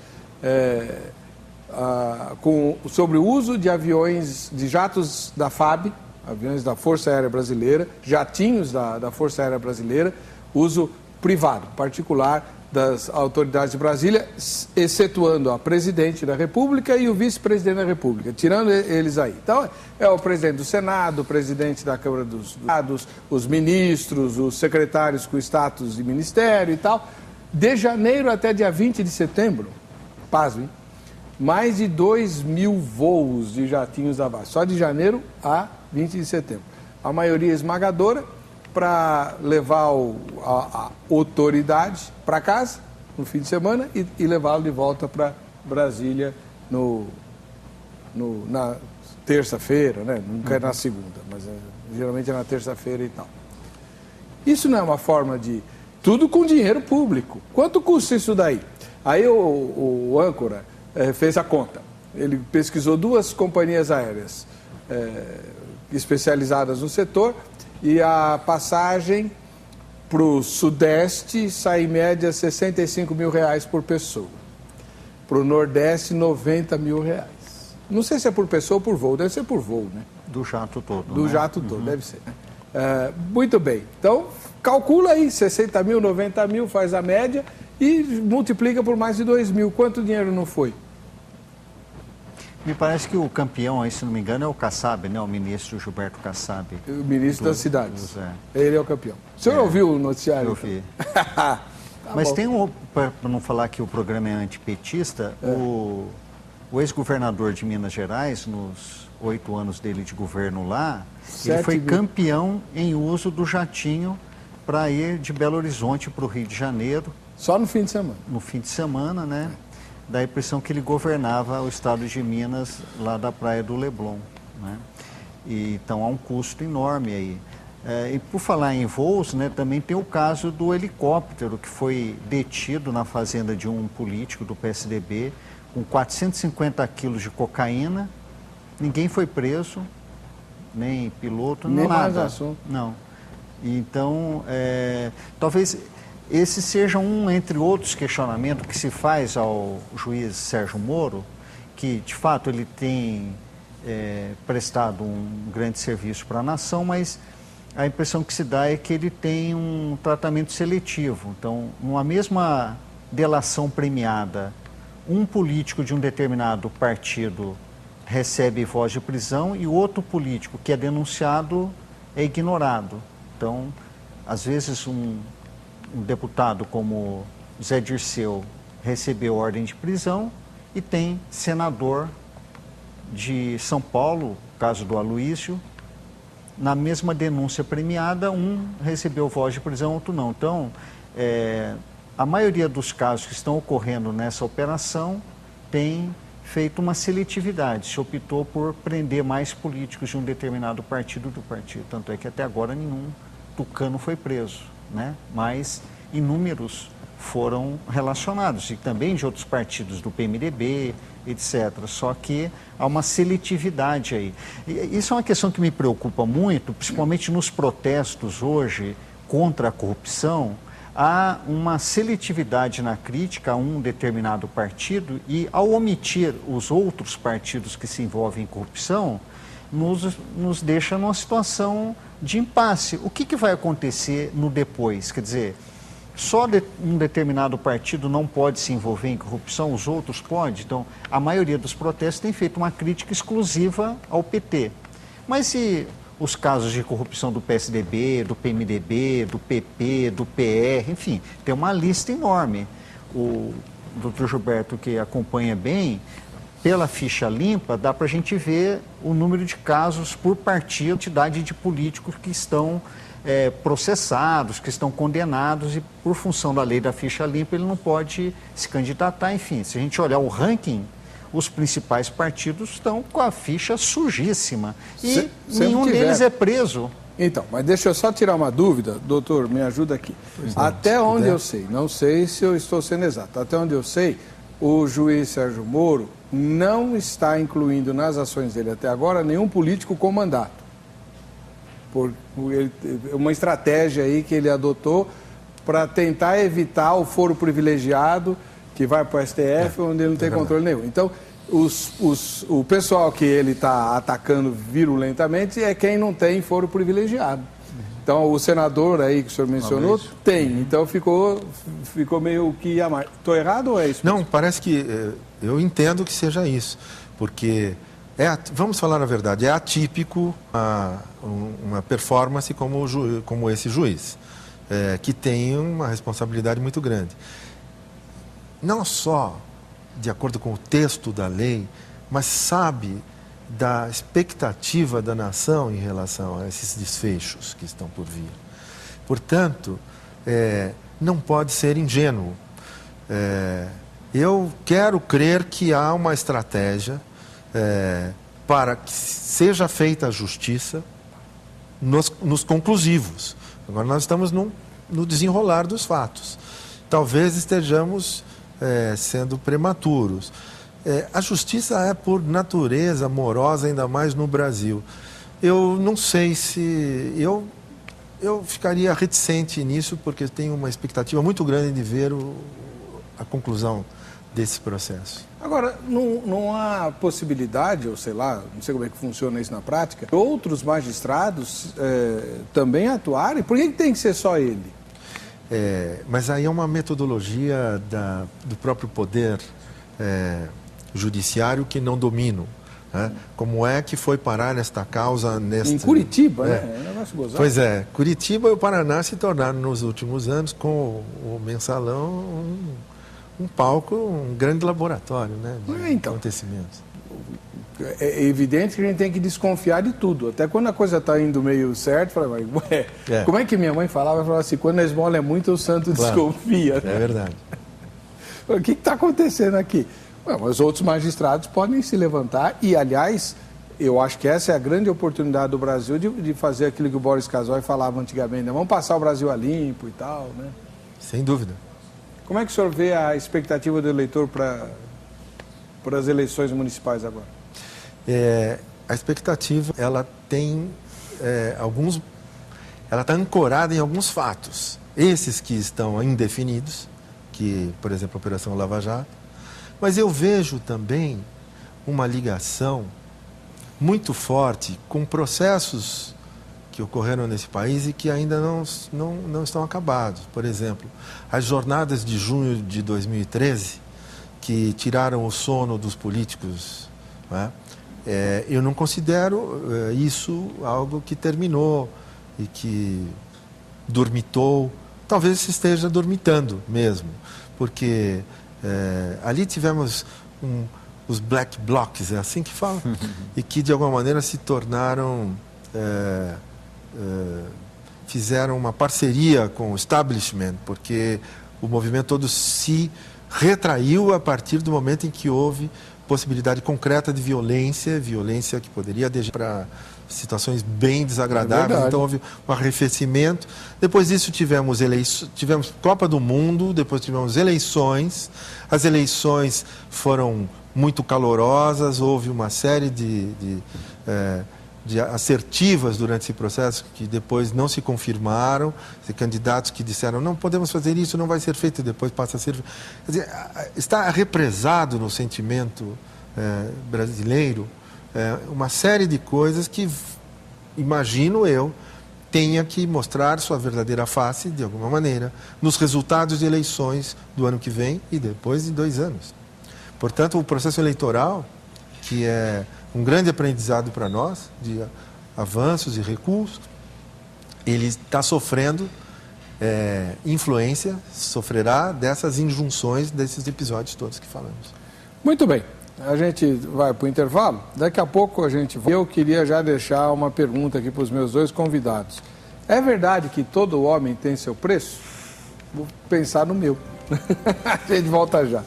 sobre o uso de aviões, de jatos da FAB, aviões da Força Aérea Brasileira, jatinhos da Força Aérea Brasileira, uso privado, particular das autoridades de Brasília, excetuando a presidente da República e o vice-presidente da República, tirando eles aí. Então, é o presidente do Senado, o presidente da Câmara dos Deputados, os ministros, os secretários com status de ministério e tal. De janeiro até dia 20 de setembro, pasmem, mais de 2.000 voos de jatinhos abaixo, só de janeiro a 20 de setembro. A maioria esmagadora para levar a autoridade para casa no fim de semana e levá-lo de volta para Brasília na terça-feira, né? Nunca é na segunda, mas geralmente é na terça-feira e tal. Isso não é uma forma de... Tudo com dinheiro público. Quanto custa isso daí? Aí o âncora fez a conta. Ele pesquisou 2 companhias aéreas especializadas no setor e a passagem para o Sudeste sai em média R$65 mil por pessoa. Para o Nordeste, R$90 mil. Não sei se é por pessoa ou por voo, deve ser por voo, né? Do jato todo. Do jato todo, deve ser. Né? Muito bem. Então, calcula aí, 60 mil, 90 mil, faz a média e multiplica por mais de 2 mil. Quanto dinheiro não foi? Me parece que o campeão aí, se não me engano, é o Kassab, né? O ministro Gilberto Kassab. O ministro das cidades. Ele é o campeão. O senhor ouviu o noticiário? Eu vi. Tá Mas bom. tem para não falar que o programa é antipetista, o ex-governador de Minas Gerais, nos 8 anos dele de governo lá, ele foi campeão em uso do jatinho para ir de Belo Horizonte para o Rio de Janeiro. Só no fim de semana? No fim de semana, né? Dá a impressão que ele governava o estado de Minas, lá da praia do Leblon, né? E, então há um custo enorme aí. E por falar em voos, né, também tem o caso do helicóptero que foi detido na fazenda de um político do PSDB com 450 quilos de cocaína. Ninguém foi preso, nem piloto, nem nada. mais assunto. Não. Então, talvez esse seja um, entre outros questionamentos, que se faz ao juiz Sérgio Moro, que de fato ele tem prestado um grande serviço para a nação, mas a impressão que se dá é que ele tem um tratamento seletivo. Então, numa mesma delação premiada, um político de um determinado partido recebe voz de prisão e o outro político que é denunciado é ignorado. Então, às vezes um deputado como Zé Dirceu recebeu ordem de prisão e tem senador de São Paulo, caso do Aloísio, na mesma denúncia premiada, um recebeu voz de prisão, outro não. Então, a maioria dos casos que estão ocorrendo nessa operação tem feito uma seletividade. Se optou por prender mais políticos de um determinado partido do partido. Tanto é que até agora nenhum tucano foi preso, né? Mas inúmeros foram relacionados, e também de outros partidos, do PMDB, etc. Só que há uma seletividade aí. E isso é uma questão que me preocupa muito, principalmente nos protestos hoje contra a corrupção. Há uma seletividade na crítica a um determinado partido e, ao omitir os outros partidos que se envolvem em corrupção, nos deixa numa situação de impasse. O que vai acontecer no depois? Quer dizer, só um determinado partido não pode se envolver em corrupção, os outros podem? Então, a maioria dos protestos tem feito uma crítica exclusiva ao PT. Mas se os casos de corrupção do PSDB, do PMDB, do PP, do PR, enfim, tem uma lista enorme. O doutor Gilberto, que acompanha bem, pela ficha limpa, dá para a gente ver o número de casos por partido, quantidade de políticos que estão processados, que estão condenados, e por função da lei da ficha limpa ele não pode se candidatar. Enfim, se a gente olhar o ranking, os principais partidos estão com a ficha sujíssima e nenhum deles é preso. Então, mas deixa eu só tirar uma dúvida, doutor, me ajuda aqui. Até onde eu sei, não sei se eu estou sendo exato, até onde eu sei, o juiz Sérgio Moro não está incluindo nas ações dele até agora nenhum político com mandato. Uma estratégia aí que ele adotou para tentar evitar o foro privilegiado que vai para o STF, onde ele não tem controle nenhum. Então, o pessoal que ele está atacando virulentamente é quem não tem foro privilegiado. Então, o senador aí que o senhor mencionou tem. Então, ficou meio que a mais. Estou errado ou é isso? Não, parece que eu entendo que seja isso, porque vamos falar a verdade, é atípico uma performance como esse juiz, que tem uma responsabilidade muito grande. Não só de acordo com o texto da lei, mas sabe da expectativa da nação em relação a esses desfechos que estão por vir. Portanto, não pode ser ingênuo. Eu quero crer que há uma estratégia para que seja feita a justiça nos conclusivos. Agora nós estamos no desenrolar dos fatos. Talvez estejamos sendo prematuros. A justiça é, por natureza, morosa, ainda mais no Brasil. Eu não sei se... Eu ficaria reticente nisso, porque tenho uma expectativa muito grande de ver a conclusão desse processo. Agora, não há possibilidade, ou sei lá, não sei como é que funciona isso na prática, outros magistrados também atuarem? Por que tem que ser só ele? Mas aí é uma metodologia do próprio poder judiciário que não domino. Né? Como é que foi parar nesta causa... Em Curitiba, né? É um negócio gozado. Pois é, Curitiba e o Paraná se tornaram nos últimos anos, com o Mensalão, um palco, um grande laboratório, né, de acontecimentos. É evidente que a gente tem que desconfiar de tudo. Até quando a coisa está indo meio certo, fala, como é que minha mãe falava? Ela falava assim, quando a esmola é muito, o santo desconfia. É verdade. O que está acontecendo aqui? Os outros magistrados podem se levantar e, aliás, eu acho que essa é a grande oportunidade do Brasil de fazer aquilo que o Boris Casoy falava antigamente, né? Vamos passar o Brasil a limpo e tal, né? Sem dúvida. Como é que o senhor vê a expectativa do eleitor para as eleições municipais agora? A expectativa, ela tem ela está ancorada em alguns fatos. Esses que estão indefinidos, que, por exemplo, a Operação Lava Jato. Mas eu vejo também uma ligação muito forte com processos que ocorreram nesse país e que ainda não estão acabados. Por exemplo, as jornadas de junho de 2013, que tiraram o sono dos políticos, né? Eu não considero isso algo que terminou e que dormitou. Talvez se esteja dormitando mesmo, porque ali tivemos os black blocs, é assim que fala, e que de alguma maneira se tornaram, fizeram uma parceria com o establishment, porque o movimento todo se retraiu a partir do momento em que houve possibilidade concreta de violência que poderia deixar para situações bem desagradáveis. Então houve um arrefecimento. Depois disso tivemos Copa do Mundo, depois tivemos eleições. As eleições foram muito calorosas, houve uma série de assertivas durante esse processo que depois não se confirmaram, candidatos que disseram não podemos fazer isso, não vai ser feito, e depois passa a ser. Quer dizer, está represado no sentimento brasileiro uma série de coisas que, imagino eu, tenha que mostrar sua verdadeira face, de alguma maneira, nos resultados de eleições do ano que vem e depois de 2 anos. Portanto, o processo eleitoral, que é um grande aprendizado para nós, de avanços e recuos, ele está sofrendo influência, sofrerá dessas injunções, desses episódios todos que falamos. Muito bem, a gente vai para o intervalo, daqui a pouco a gente vai. Eu queria já deixar uma pergunta aqui para os meus 2 convidados. É verdade que todo homem tem seu preço? Vou pensar no meu. A gente volta já.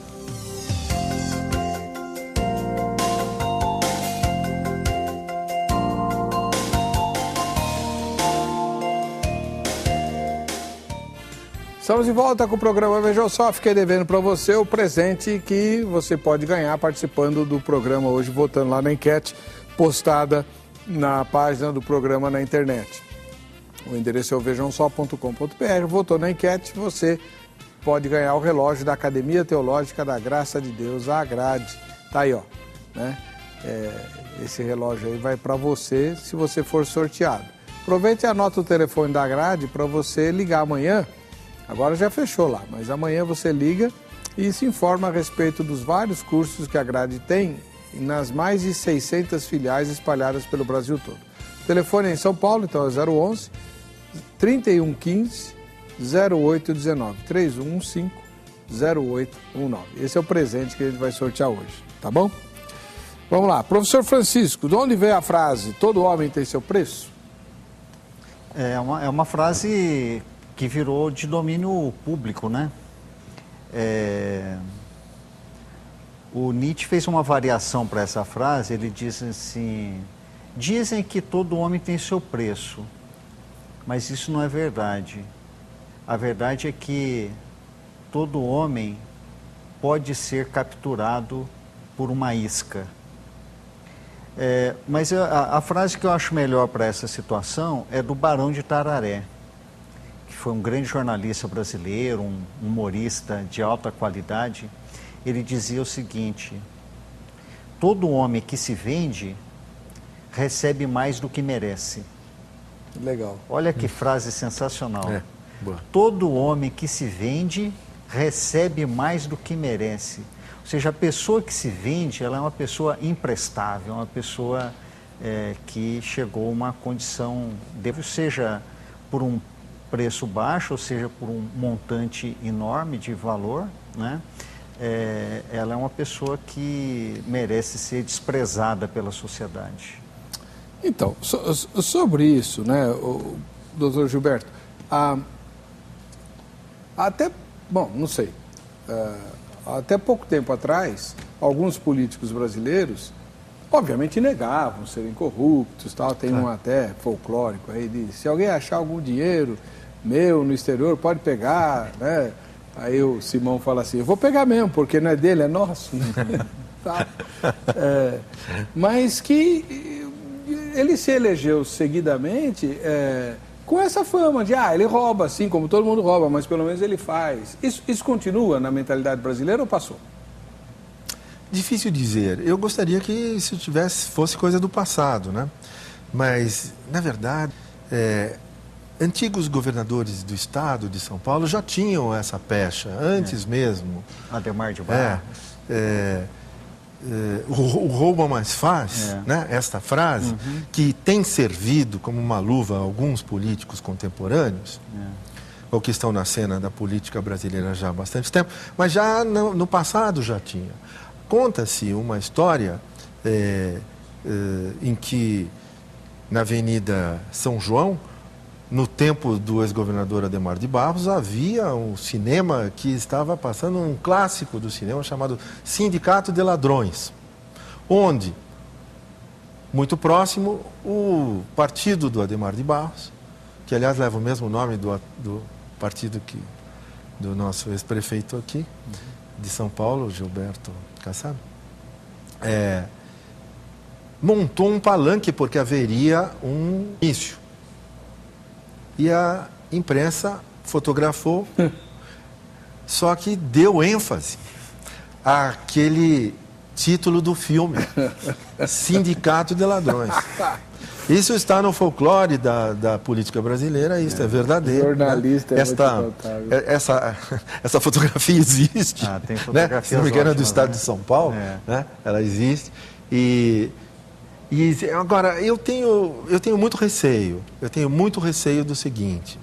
Estamos de volta com o programa Veja Só. Fiquei devendo para você o presente que você pode ganhar participando do programa hoje, votando lá na enquete postada na página do programa na internet. O endereço é o vejamsó.com.br. Votou na enquete, você pode ganhar o relógio da Academia Teológica da Graça de Deus, a Grade. Tá aí, ó, né? Esse relógio aí vai para você se você for sorteado. Aproveite e anota o telefone da Grade para você ligar amanhã. Agora já fechou lá, mas amanhã você liga e se informa a respeito dos vários cursos que a Grade tem nas mais de 600 filiais espalhadas pelo Brasil todo. O telefone é em São Paulo, então é 011 3115 0819 3115 0819. Esse é o presente que a gente vai sortear hoje, tá bom? Vamos lá, professor Francisco, de onde veio a frase todo homem tem seu preço? É uma frase que virou de domínio público, né? O Nietzsche fez uma variação para essa frase, ele diz assim: dizem que todo homem tem seu preço, mas isso não é verdade. A verdade é que todo homem pode ser capturado por uma isca. Mas a frase que eu acho melhor para essa situação é do Barão de Tararé, que foi um grande jornalista brasileiro, um humorista de alta qualidade. Ele dizia o seguinte: todo homem que se vende recebe mais do que merece. Legal. Olha que frase sensacional. Boa. Todo homem que se vende recebe mais do que merece. Ou seja, a pessoa que se vende, ela é uma pessoa imprestável, uma pessoa que chegou a uma condição, seja por um preço baixo, ou seja por um montante enorme de valor, né? Ela é uma pessoa que merece ser desprezada pela sociedade. Então, sobre isso, né, o doutor Gilberto, até pouco tempo atrás, alguns políticos brasileiros, obviamente, negavam serem corruptos, tal. Tem um até folclórico aí de se alguém achar algum dinheiro meu no exterior, pode pegar, né? Aí o Simão fala assim: eu vou pegar mesmo, porque não é dele, é nosso. Tá? Mas que ele se elegeu seguidamente com essa fama de, ele rouba, assim como todo mundo rouba, mas pelo menos ele faz. Isso continua na mentalidade brasileira ou passou? Difícil dizer. Eu gostaria que isso fosse coisa do passado, né? Mas, na verdade, antigos governadores do estado de São Paulo já tinham essa pecha, antes mesmo. Ademar de Barros. O roubo mais faz, né? Esta frase, que tem servido como uma luva a alguns políticos contemporâneos, ou que estão na cena da política brasileira já há bastante tempo, mas já no passado já tinha. Conta-se uma história em que, na Avenida São João, no tempo do ex-governador Ademar de Barros, havia um cinema que estava passando um clássico do cinema chamado Sindicato de Ladrões, onde, muito próximo, o partido do Ademar de Barros, que aliás leva o mesmo nome do partido do nosso ex-prefeito aqui, de São Paulo, Gilberto Kassab, montou um palanque porque haveria um início. E a imprensa fotografou, só que deu ênfase àquele título do filme, Sindicato de Ladrões. Isso está no folclore da política brasileira, isso é verdadeiro. Jornalista, né? Essa fotografia existe, tem fotografia, né? Se não me engano, é do estado né? de São Paulo, né? Ela existe. E agora, eu tenho muito receio do seguinte,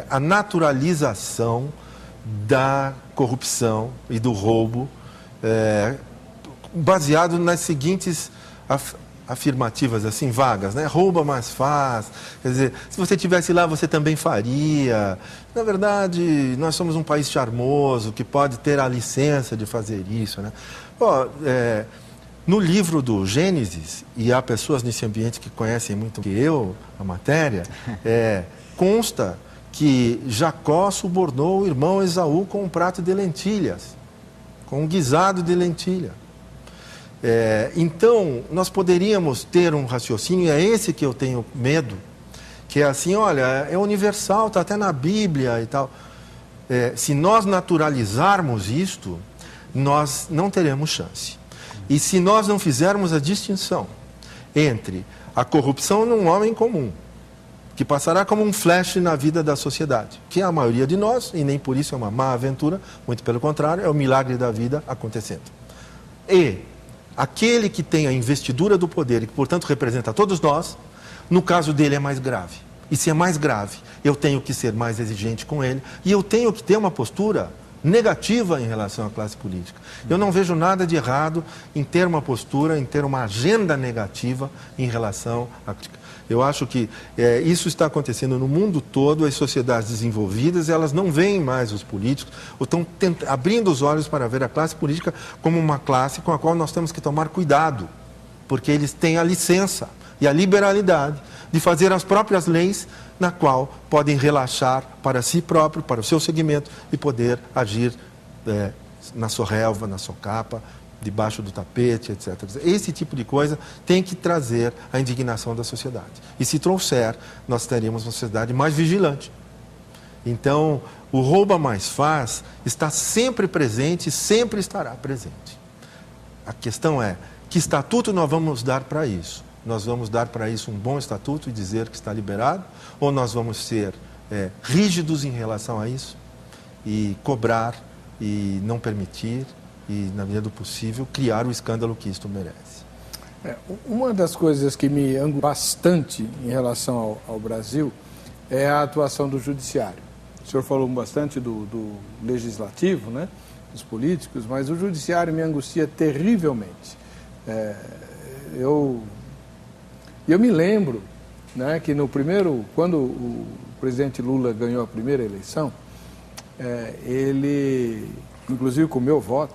a naturalização da corrupção e do roubo, baseado nas seguintes afirmativas, assim, vagas, né? Rouba, mas faz. Quer dizer, se você estivesse lá, você também faria. Na verdade, nós somos um país charmoso, que pode ter a licença de fazer isso, né? No livro do Gênesis, e há pessoas nesse ambiente que conhecem muito que eu, a matéria, consta que Jacó subornou o irmão Esaú com um prato de lentilhas, com um guisado de lentilha. Então, nós poderíamos ter um raciocínio, e é esse que eu tenho medo, que é assim, olha, é universal, está até na Bíblia e tal. Se nós naturalizarmos isto, nós não teremos chance. E se nós não fizermos a distinção entre a corrupção num homem comum, que passará como um flash na vida da sociedade, que é a maioria de nós, e nem por isso é uma má aventura, muito pelo contrário, é o milagre da vida acontecendo. E aquele que tem a investidura do poder e que, portanto, representa todos nós, no caso dele é mais grave. E se é mais grave, eu tenho que ser mais exigente com ele e eu tenho que ter uma postura negativa em relação à classe política. Eu não vejo nada de errado em ter uma postura, em ter uma agenda negativa em relação à crítica. Eu acho que isso está acontecendo no mundo todo, as sociedades desenvolvidas, elas não veem mais os políticos, ou estão abrindo os olhos para ver a classe política como uma classe com a qual nós temos que tomar cuidado, porque eles têm a licença e a liberalidade de fazer as próprias leis na qual podem relaxar para si próprio, para o seu segmento e poder agir na sua relva, na sua capa, debaixo do tapete, etc. Esse tipo de coisa tem que trazer a indignação da sociedade. E se trouxer, nós teríamos uma sociedade mais vigilante. Então, o rouba mais faz está sempre presente e sempre estará presente. A questão é, que estatuto nós vamos dar para isso? Nós vamos dar para isso um bom estatuto e dizer que está liberado? Ou nós vamos ser rígidos em relação a isso e cobrar e não permitir e, na medida do possível, criar o escândalo que isto merece? Uma das coisas que me angustia bastante em relação ao Brasil é a atuação do judiciário. O senhor falou bastante do legislativo, né, dos políticos, mas o judiciário me angustia terrivelmente. Eu me lembro, né, que quando o presidente Lula ganhou a primeira eleição, ele, inclusive com o meu voto,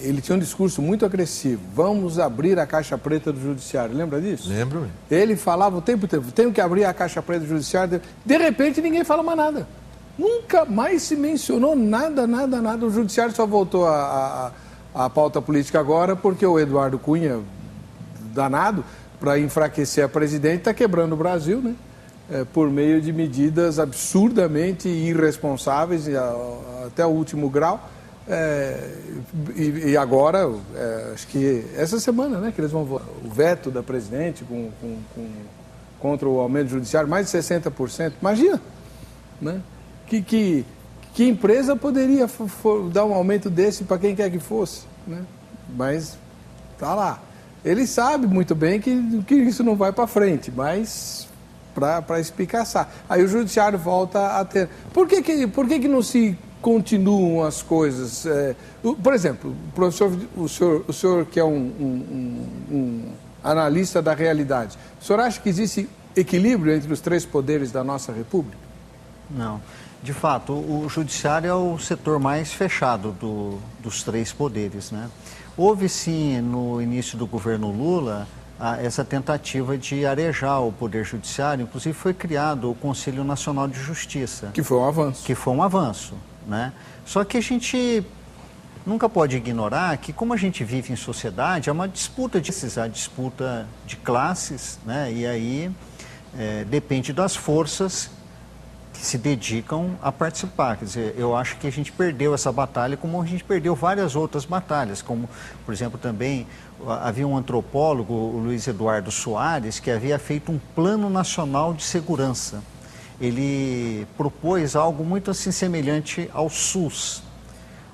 ele tinha um discurso muito agressivo. Vamos abrir a caixa preta do judiciário. Lembra disso? Lembro. Ele falava o tempo inteiro, temos que abrir a caixa preta do judiciário. De repente, ninguém fala mais nada. Nunca mais se mencionou nada. O judiciário só voltou à pauta política agora porque o Eduardo Cunha, danado, para enfraquecer a presidente, está quebrando o Brasil, né? Por meio de medidas absurdamente irresponsáveis até o último grau. E agora, acho que essa semana, né, que eles vão votar o veto da presidente contra o aumento judiciário, mais de 60%. Imagina, né? Que empresa poderia dar um aumento desse para quem quer que fosse, né? Mas tá lá. Ele sabe muito bem que isso não vai para frente, mas para espicaçar. Aí o judiciário volta a ter... Por que não se continuam as coisas? Por exemplo, professor, o senhor que é um analista da realidade, o senhor acha que existe equilíbrio entre os três poderes da nossa República? Não. De fato, o judiciário é o setor mais fechado dos três poderes, né? Houve, sim, no início do governo Lula, essa tentativa de arejar o Poder Judiciário. Inclusive foi criado o Conselho Nacional de Justiça. Que foi um avanço. Que foi um avanço, né? Só que a gente nunca pode ignorar que, como a gente vive em sociedade, é uma disputa de classes, né? E aí depende das forças que se dedicam a participar. Quer dizer, eu acho que a gente perdeu essa batalha, como a gente perdeu várias outras batalhas, como, por exemplo, também havia um antropólogo, o Luiz Eduardo Soares, que havia feito um plano nacional de segurança. Ele propôs algo muito assim semelhante ao SUS,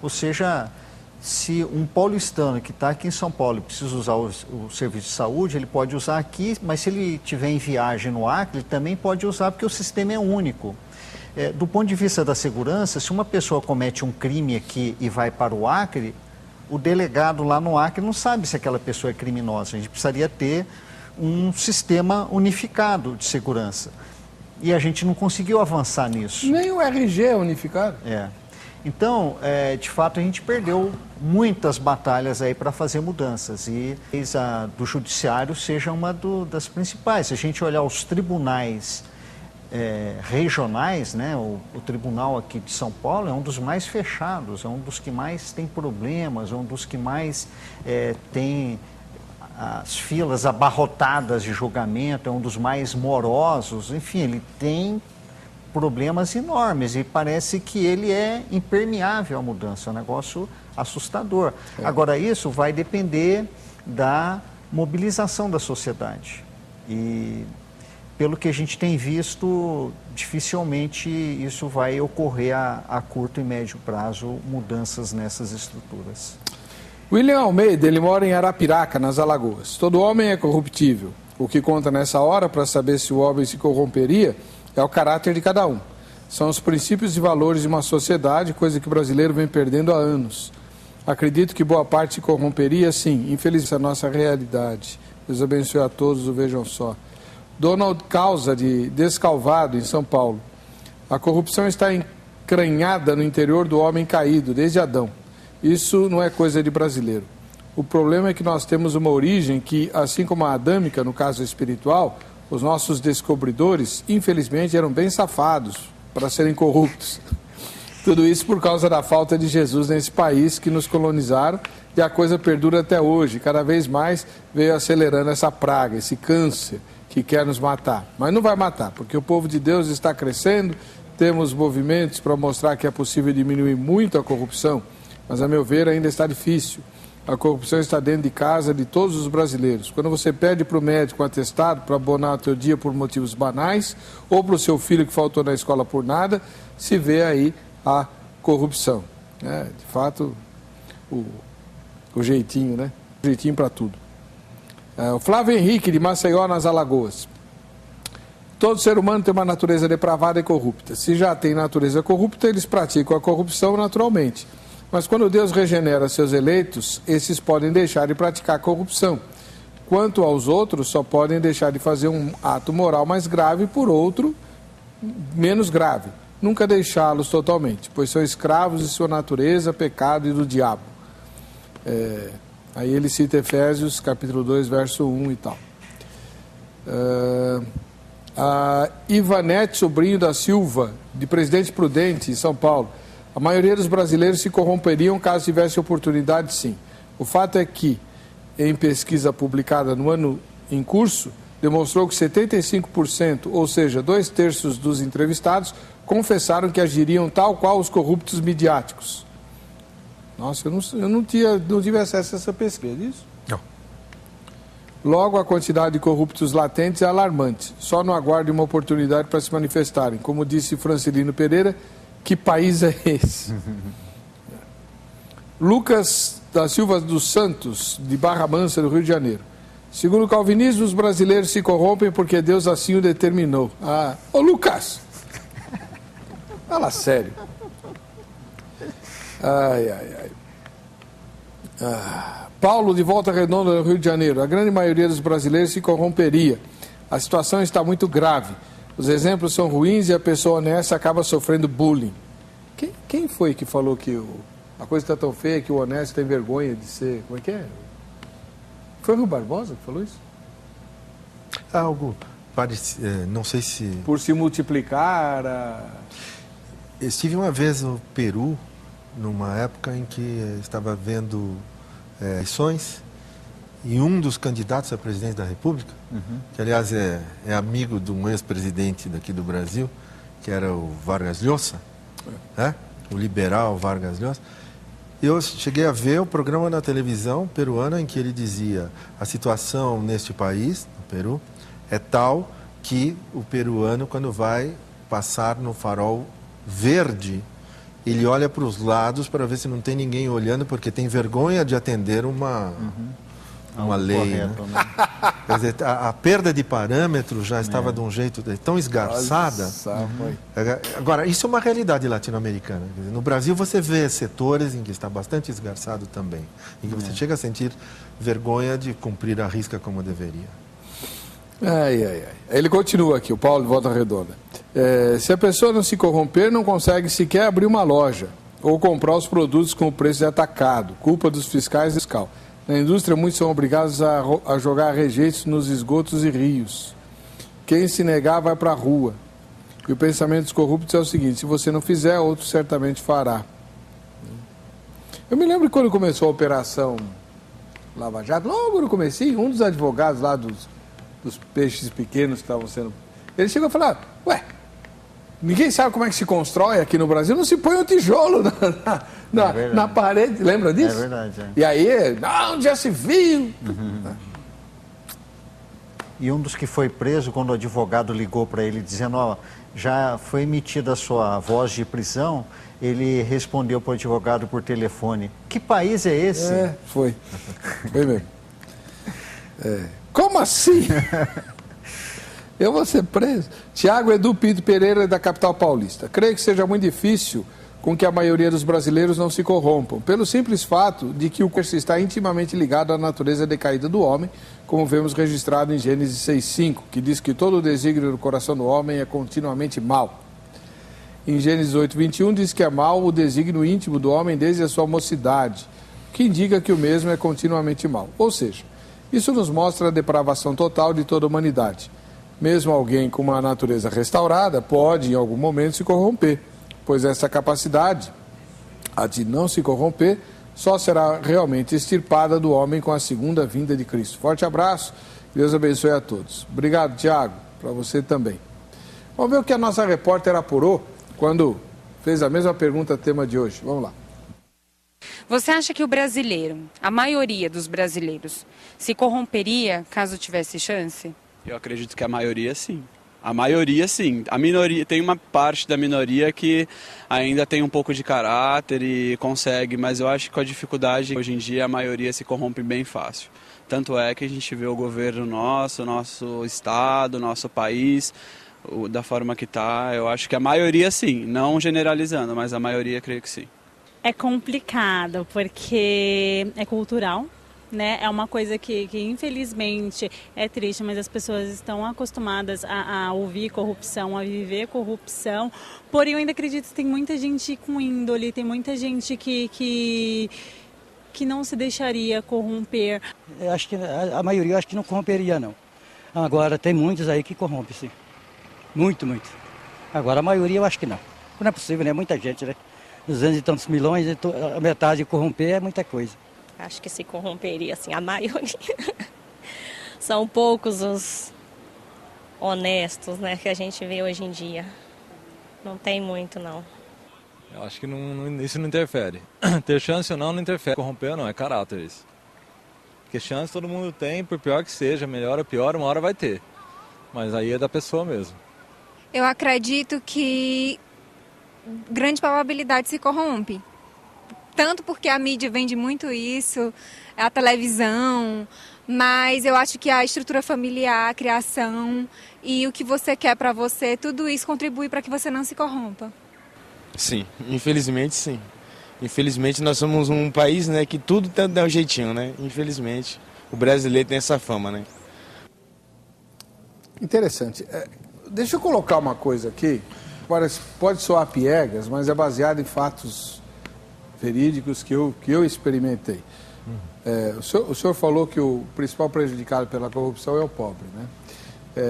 ou seja, se um paulistano que está aqui em São Paulo precisa usar o serviço de saúde, ele pode usar aqui, mas se ele estiver em viagem no Acre, ele também pode usar, porque o sistema é único. Do ponto de vista da segurança, se uma pessoa comete um crime aqui e vai para o Acre, o delegado lá no Acre não sabe se aquela pessoa é criminosa. A gente precisaria ter um sistema unificado de segurança. E a gente não conseguiu avançar nisso. Nem o RG é unificado. Então, de fato, a gente perdeu muitas batalhas aí para fazer mudanças. E a do judiciário seja uma das principais. Se a gente olhar os tribunais regionais, né, o tribunal aqui de São Paulo é um dos mais fechados, é um dos que mais tem problemas, é um dos que mais tem as filas abarrotadas de julgamento, é um dos mais morosos, enfim, ele tem problemas enormes e parece que ele é impermeável à mudança, é um negócio assustador. Agora, isso vai depender da mobilização da sociedade e, pelo que a gente tem visto, dificilmente isso vai ocorrer a curto e médio prazo, mudanças nessas estruturas. William Almeida, ele mora em Arapiraca, nas Alagoas. Todo homem é corruptível. O que conta nessa hora para saber se o homem se corromperia é o caráter de cada um. São os princípios e valores de uma sociedade, coisa que o brasileiro vem perdendo há anos. Acredito que boa parte se corromperia, sim. Infelizmente, é a nossa realidade. Deus abençoe a todos, o vejam só. Donald Causa, de Descalvado, em São Paulo. A corrupção está encranhada no interior do homem caído, desde Adão. Isso não é coisa de brasileiro. O problema é que nós temos uma origem que, assim como a adâmica, no caso espiritual, os nossos descobridores, infelizmente, eram bem safados para serem corruptos. Tudo isso por causa da falta de Jesus nesse país que nos colonizaram e a coisa perdura até hoje. Cada vez mais veio acelerando essa praga, esse câncer que quer nos matar. Mas não vai matar, porque o povo de Deus está crescendo, temos movimentos para mostrar que é possível diminuir muito a corrupção, mas a meu ver ainda está difícil. A corrupção está dentro de casa de todos os brasileiros. Quando você pede para o médico um atestado para abonar o teu dia por motivos banais, ou para o seu filho que faltou na escola por nada, se vê aí a corrupção. De fato, o jeitinho, né? O jeitinho para tudo. O Flávio Henrique, de Maceió, nas Alagoas. Todo ser humano tem uma natureza depravada e corrupta. Se já tem natureza corrupta, eles praticam a corrupção naturalmente. Mas quando Deus regenera seus eleitos, esses podem deixar de praticar corrupção. Quanto aos outros, só podem deixar de fazer um ato moral mais grave por outro menos grave. Nunca deixá-los totalmente, pois são escravos de sua natureza, pecado e do diabo. Aí ele cita Efésios, capítulo 2, verso 1 e tal. A Ivanete Sobrinho da Silva, de Presidente Prudente, em São Paulo. A maioria dos brasileiros se corromperiam caso tivesse oportunidade, sim. O fato é que, em pesquisa publicada no ano em curso demonstrou que 75%, ou seja, 2/3 dos entrevistados, confessaram que agiriam tal qual os corruptos midiáticos. Nossa, eu não tive acesso a essa pesquisa, é isso? Não. Logo, a quantidade de corruptos latentes é alarmante. Só não aguardem uma oportunidade para se manifestarem. Como disse Francilino Pereira, que país é esse? Lucas da Silva dos Santos, de Barra Mansa, do Rio de Janeiro. Segundo o calvinismo, os brasileiros se corrompem porque Deus assim o determinou. Ô Lucas! Fala sério. Ai. Paulo, de Volta Redonda, no Rio de Janeiro. A grande maioria dos brasileiros se corromperia. A situação está muito grave. Os exemplos são ruins e a pessoa honesta acaba sofrendo bullying. Quem foi que falou que a coisa está tão feia que o honesto tem vergonha de ser... Como é que é? Foi o Rui Barbosa que falou isso? Algo parecido, não sei se... Por se multiplicar... Estive uma vez no Peru, numa época em que estava vendo eleições, e um dos candidatos a presidente da República, que aliás é amigo de um ex-presidente daqui do Brasil, que era o Vargas Llosa, o liberal Vargas Llosa. Eu cheguei a ver o programa na televisão peruana em que ele dizia: a situação neste país, no Peru, é tal que o peruano, quando vai passar no farol verde, ele olha para os lados para ver se não tem ninguém olhando, porque tem vergonha de atender uma lei. Correto, né? Quer dizer, a perda de parâmetro já estava de um jeito tão esgarçada. Agora, isso é uma realidade latino-americana. No Brasil você vê setores em que está bastante esgarçado também, em que você chega a sentir vergonha de cumprir a risca como deveria. Ele continua aqui, o Paulo de Volta Redonda. Se a pessoa não se corromper, não consegue sequer abrir uma loja ou comprar os produtos com o preço de atacado, culpa dos fiscais e fiscal. Na indústria, muitos são obrigados a jogar rejeitos nos esgotos e rios. Quem se negar vai para a rua. E o pensamento dos corruptos é o seguinte: se você não fizer, outro certamente fará. Eu me lembro que quando começou a Operação Lava Jato, logo no comecinho, um dos advogados lá dos peixes pequenos que estavam sendo... Ele chegou a falar: ninguém sabe como é que se constrói aqui no Brasil, não se põe um tijolo na parede, lembra disso? É verdade. E aí, não, já se viu. E um dos que foi preso, quando o advogado ligou para ele dizendo: já foi emitida a sua voz de prisão, ele respondeu para o advogado por telefone: que país é esse? Foi mesmo. Como assim? Eu vou ser preso? Tiago Edu Pinto Pereira, da capital paulista. Creio que seja muito difícil com que a maioria dos brasileiros não se corrompam, pelo simples fato de que o comércio está intimamente ligado à natureza decaída do homem, como vemos registrado em Gênesis 6:5, que diz que todo o desígnio do coração do homem é continuamente mau. Em Gênesis 8:21 diz que é mau o desígnio íntimo do homem desde a sua mocidade, o que indica que o mesmo é continuamente mau. Ou seja, isso nos mostra a depravação total de toda a humanidade. Mesmo alguém com uma natureza restaurada pode, em algum momento, se corromper, pois essa capacidade, a de não se corromper, só será realmente extirpada do homem com a segunda vinda de Cristo. Forte abraço, Deus abençoe a todos. Obrigado, Tiago, para você também. Vamos ver o que a nossa repórter apurou quando fez a mesma pergunta tema de hoje. Vamos lá. Você acha que o brasileiro, a maioria dos brasileiros, se corromperia caso tivesse chance? Eu acredito que a maioria sim. A maioria sim. A minoria, tem uma parte da minoria que ainda tem um pouco de caráter e consegue, mas eu acho que com a dificuldade, hoje em dia, a maioria se corrompe bem fácil. Tanto é que a gente vê o governo nosso estado, nosso país, da forma que está. Eu acho que a maioria sim, não generalizando, mas a maioria creio que sim. É complicado porque é cultural, né? É uma coisa que infelizmente é triste, mas as pessoas estão acostumadas a ouvir corrupção, a viver corrupção. Porém, eu ainda acredito que tem muita gente com índole, tem muita gente que não se deixaria corromper. Eu acho que a maioria eu acho que não corromperia, não. Agora, tem muitos aí que corrompem, sim. Muito. Agora, a maioria eu acho que não. Não é possível, né? Muita gente, né? 200 e tantos milhões, a metade corromper é muita coisa. Acho que se corromperia, assim, a maioria. São poucos os honestos, né, que a gente vê hoje em dia. Não tem muito, não. Eu acho que isso não interfere. Ter chance ou não interfere. Corromper não, é caráter isso. Porque chance todo mundo tem, por pior que seja, melhor ou pior, uma hora vai ter. Mas aí é da pessoa mesmo. Eu acredito que grande probabilidade se corrompe. Tanto porque a mídia vende muito isso, a televisão, mas eu acho que a estrutura familiar, a criação e o que você quer para você, tudo isso contribui para que você não se corrompa. Sim, infelizmente sim. Infelizmente nós somos um país, né, que tudo dá um jeitinho, né? Infelizmente o brasileiro tem essa fama, né? Interessante. Deixa eu colocar uma coisa aqui, pode soar piegas, mas é baseado em fatos verídicos que eu experimentei. O senhor falou que o principal prejudicado pela corrupção é o pobre, né?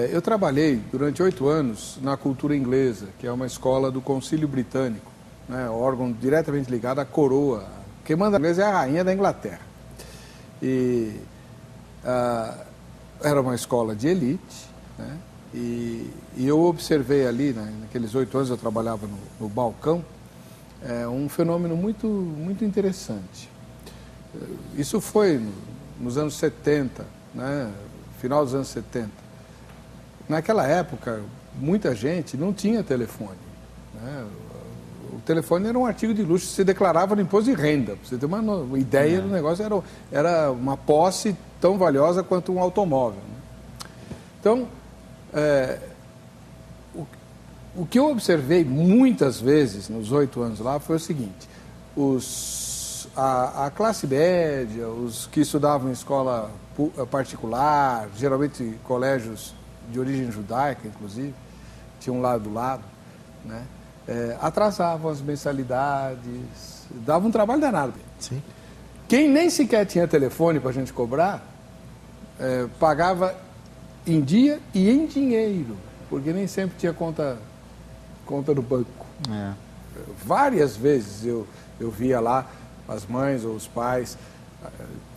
Eu trabalhei durante 8 anos na cultura inglesa, que é uma escola do Concílio Britânico, né? Órgão diretamente ligado à coroa. Quem manda a inglesa é a rainha da Inglaterra. E era uma escola de elite, né? E eu observei ali, né, naqueles 8 anos eu trabalhava no balcão, um fenômeno muito, muito interessante. Isso foi nos anos 70, né, final dos anos 70. Naquela época, muita gente não tinha telefone, né? O telefone era um artigo de luxo, se declarava no imposto de renda. Pra você ter uma ideia do negócio, era uma posse tão valiosa quanto um automóvel, né? Então, o que eu observei muitas vezes nos 8 anos lá foi o seguinte: a classe média, os que estudavam em escola particular, geralmente colégios de origem judaica, inclusive, tinham um lado do lado, né? Atrasavam as mensalidades, davam um trabalho danado. Sim. Quem nem sequer tinha telefone para a gente cobrar, pagava em dia e em dinheiro, porque nem sempre tinha conta no banco. Várias vezes eu via lá as mães ou os pais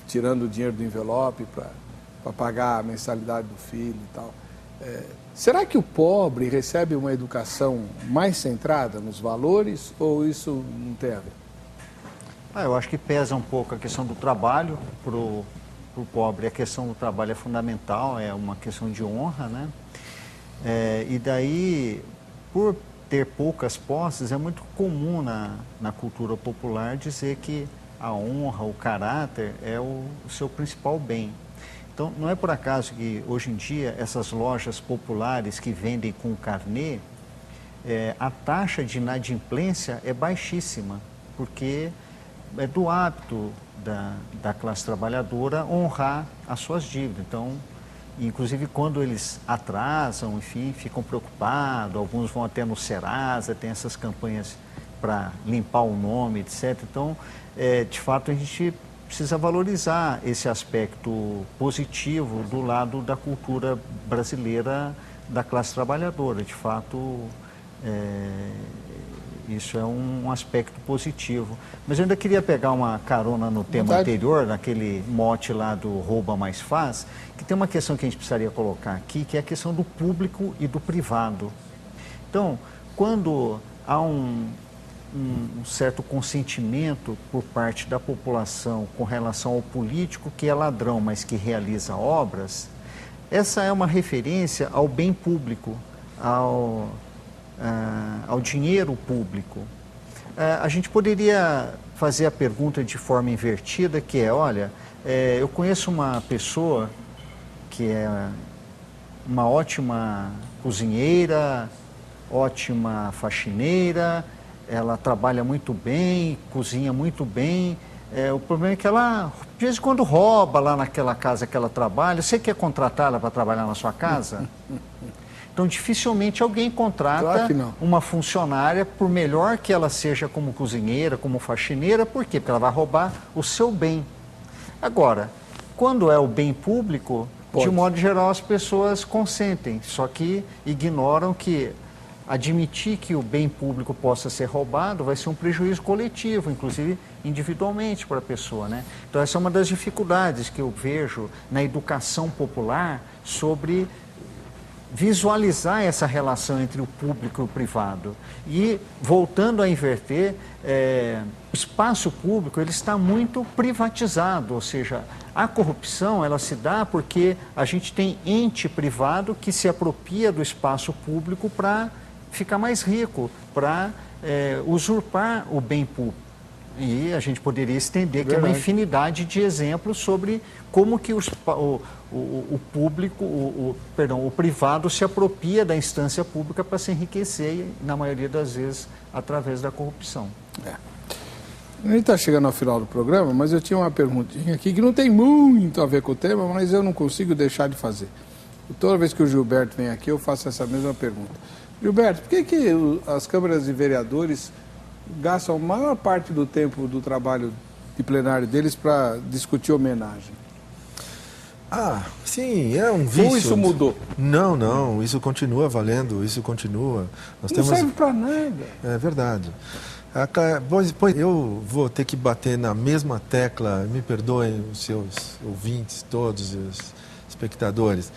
tirando o dinheiro do envelope para pagar a mensalidade do filho e tal. Será que o pobre recebe uma educação mais centrada nos valores ou isso não tem a ver? Eu acho que pesa um pouco a questão do trabalho para o pobre. A questão do trabalho é fundamental, é uma questão de honra, né? E daí, por ter poucas posses, é muito comum na cultura popular dizer que a honra, o caráter é o seu principal bem. Então, não é por acaso que hoje em dia essas lojas populares que vendem com carnê, a taxa de inadimplência é baixíssima, porque é do hábito da classe trabalhadora honrar as suas dívidas. Então, inclusive quando eles atrasam, enfim, ficam preocupados, alguns vão até no Serasa, tem essas campanhas para limpar o nome, etc. Então, de fato, a gente precisa valorizar esse aspecto positivo do lado da cultura brasileira da classe trabalhadora. De fato, isso é um aspecto positivo. Mas eu ainda queria pegar uma carona no tema anterior, naquele mote lá do rouba mais faz, que tem uma questão que a gente precisaria colocar aqui, que é a questão do público e do privado. Então, quando há um certo consentimento por parte da população com relação ao político que é ladrão, mas que realiza obras, essa é uma referência ao bem público, ao dinheiro público. A gente poderia fazer a pergunta de forma invertida, que é, olha, eu conheço uma pessoa que é uma ótima cozinheira, ótima faxineira, ela trabalha muito bem, cozinha muito bem. O problema é que ela, de vez em quando, rouba lá naquela casa que ela trabalha. Você quer contratá-la para trabalhar na sua casa? Então, dificilmente alguém contrata uma funcionária, por melhor que ela seja como cozinheira, como faxineira. Por quê? Porque ela vai roubar o seu bem. Agora, quando é o bem público, de modo geral, as pessoas consentem, só que ignoram que admitir que o bem público possa ser roubado vai ser um prejuízo coletivo, inclusive individualmente para a pessoa, né? Então essa é uma das dificuldades que eu vejo na educação popular sobre visualizar essa relação entre o público e o privado. E, voltando a inverter, o espaço público ele está muito privatizado, ou seja, a corrupção ela se dá porque a gente tem ente privado que se apropria do espaço público para ficar mais rico, para usurpar o bem público. E a gente poderia estender que é uma infinidade de exemplos sobre como que o público, o privado se apropria da instância pública para se enriquecer, e, na maioria das vezes, através da corrupção. A gente está chegando ao final do programa, mas eu tinha uma perguntinha aqui que não tem muito a ver com o tema, mas eu não consigo deixar de fazer. Toda vez que o Gilberto vem aqui, eu faço essa mesma pergunta. Gilberto, por que as câmaras de vereadores gastam a maior parte do tempo do trabalho de plenário deles para discutir homenagem? Sim, é um vício. Ou isso mudou? Não, isso continua valendo, isso continua. Não serve para nada. É verdade. Pois eu vou ter que bater na mesma tecla, me perdoem os seus ouvintes, todos os espectadores.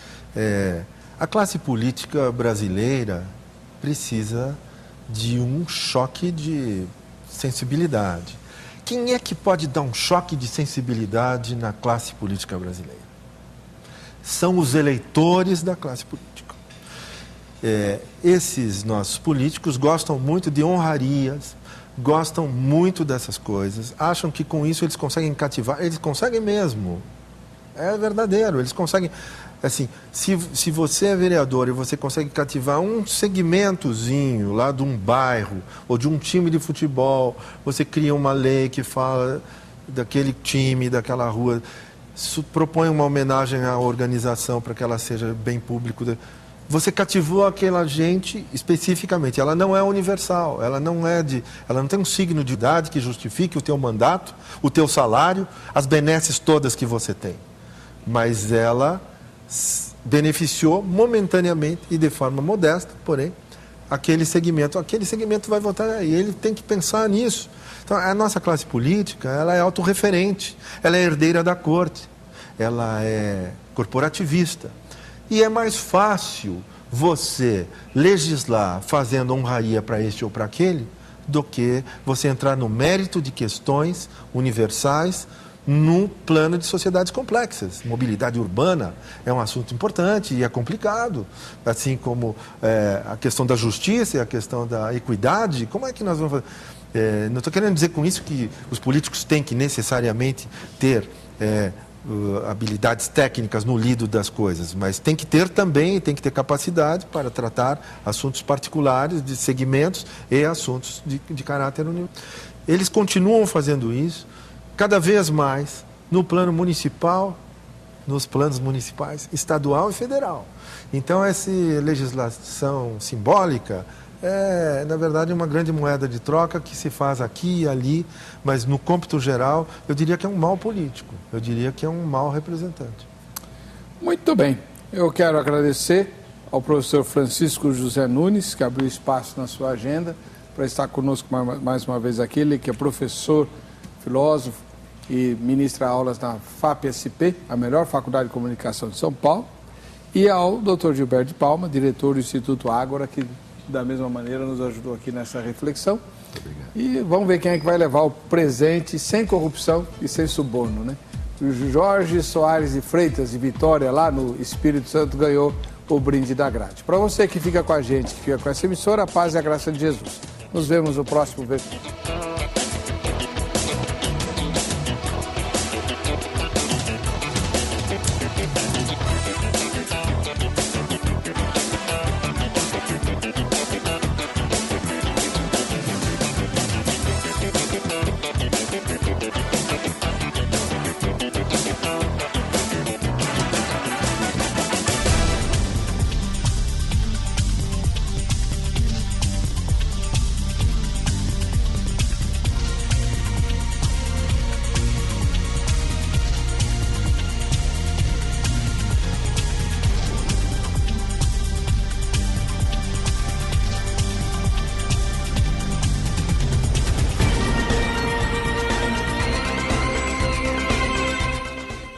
A classe política brasileira precisa de um choque de sensibilidade. Quem é que pode dar um choque de sensibilidade na classe política brasileira? São os eleitores da classe política. Esses nossos políticos gostam muito de honrarias, gostam muito dessas coisas, acham que com isso eles conseguem cativar, eles conseguem mesmo, é verdadeiro, eles conseguem, assim, se você é vereador e você consegue cativar um segmentozinho lá de um bairro ou de um time de futebol, você cria uma lei que fala daquele time, daquela rua, propõe uma homenagem à organização para que ela seja bem público. Você cativou aquela gente especificamente. Ela não é universal, ela não tem um signo de idade que justifique o teu mandato, o teu salário, as benesses todas que você tem. Mas ela beneficiou momentaneamente e de forma modesta, porém, aquele segmento vai votar e ele tem que pensar nisso. Então, a nossa classe política, ela é autorreferente, ela é herdeira da corte, ela é corporativista. E é mais fácil você legislar fazendo honraria para este ou para aquele do que você entrar no mérito de questões universais num plano de sociedades complexas. Mobilidade urbana é um assunto importante e é complicado, assim como a questão da justiça e a questão da equidade. Como é que nós vamos fazer? Não estou querendo dizer com isso que os políticos têm que necessariamente ter habilidades técnicas no lido das coisas, mas tem que ter capacidade para tratar assuntos particulares de segmentos e assuntos de caráter universal. Eles continuam fazendo isso cada vez mais no plano municipal, nos planos municipais, estadual e federal. Então, essa legislação simbólica é, na verdade, uma grande moeda de troca que se faz aqui e ali, mas no cômputo geral, eu diria que é um mal político, eu diria que é um mau representante. Muito bem. Eu quero agradecer ao professor Francisco José Nunes, que abriu espaço na sua agenda para estar conosco mais uma vez aqui. Ele que é professor, filósofo e ministra aulas na FAP-SP, a melhor faculdade de comunicação de São Paulo, e ao Dr. Gilberto de Palma, diretor do Instituto Ágora, que da mesma maneira nos ajudou aqui nessa reflexão. E vamos ver quem é que vai levar o presente sem corrupção e sem suborno, né? O Jorge Soares de Freitas, de Vitória, lá no Espírito Santo, ganhou o brinde da grade. Para você que fica com a gente, que fica com essa emissora, a paz e a graça de Jesus. Nos vemos no próximo vídeo.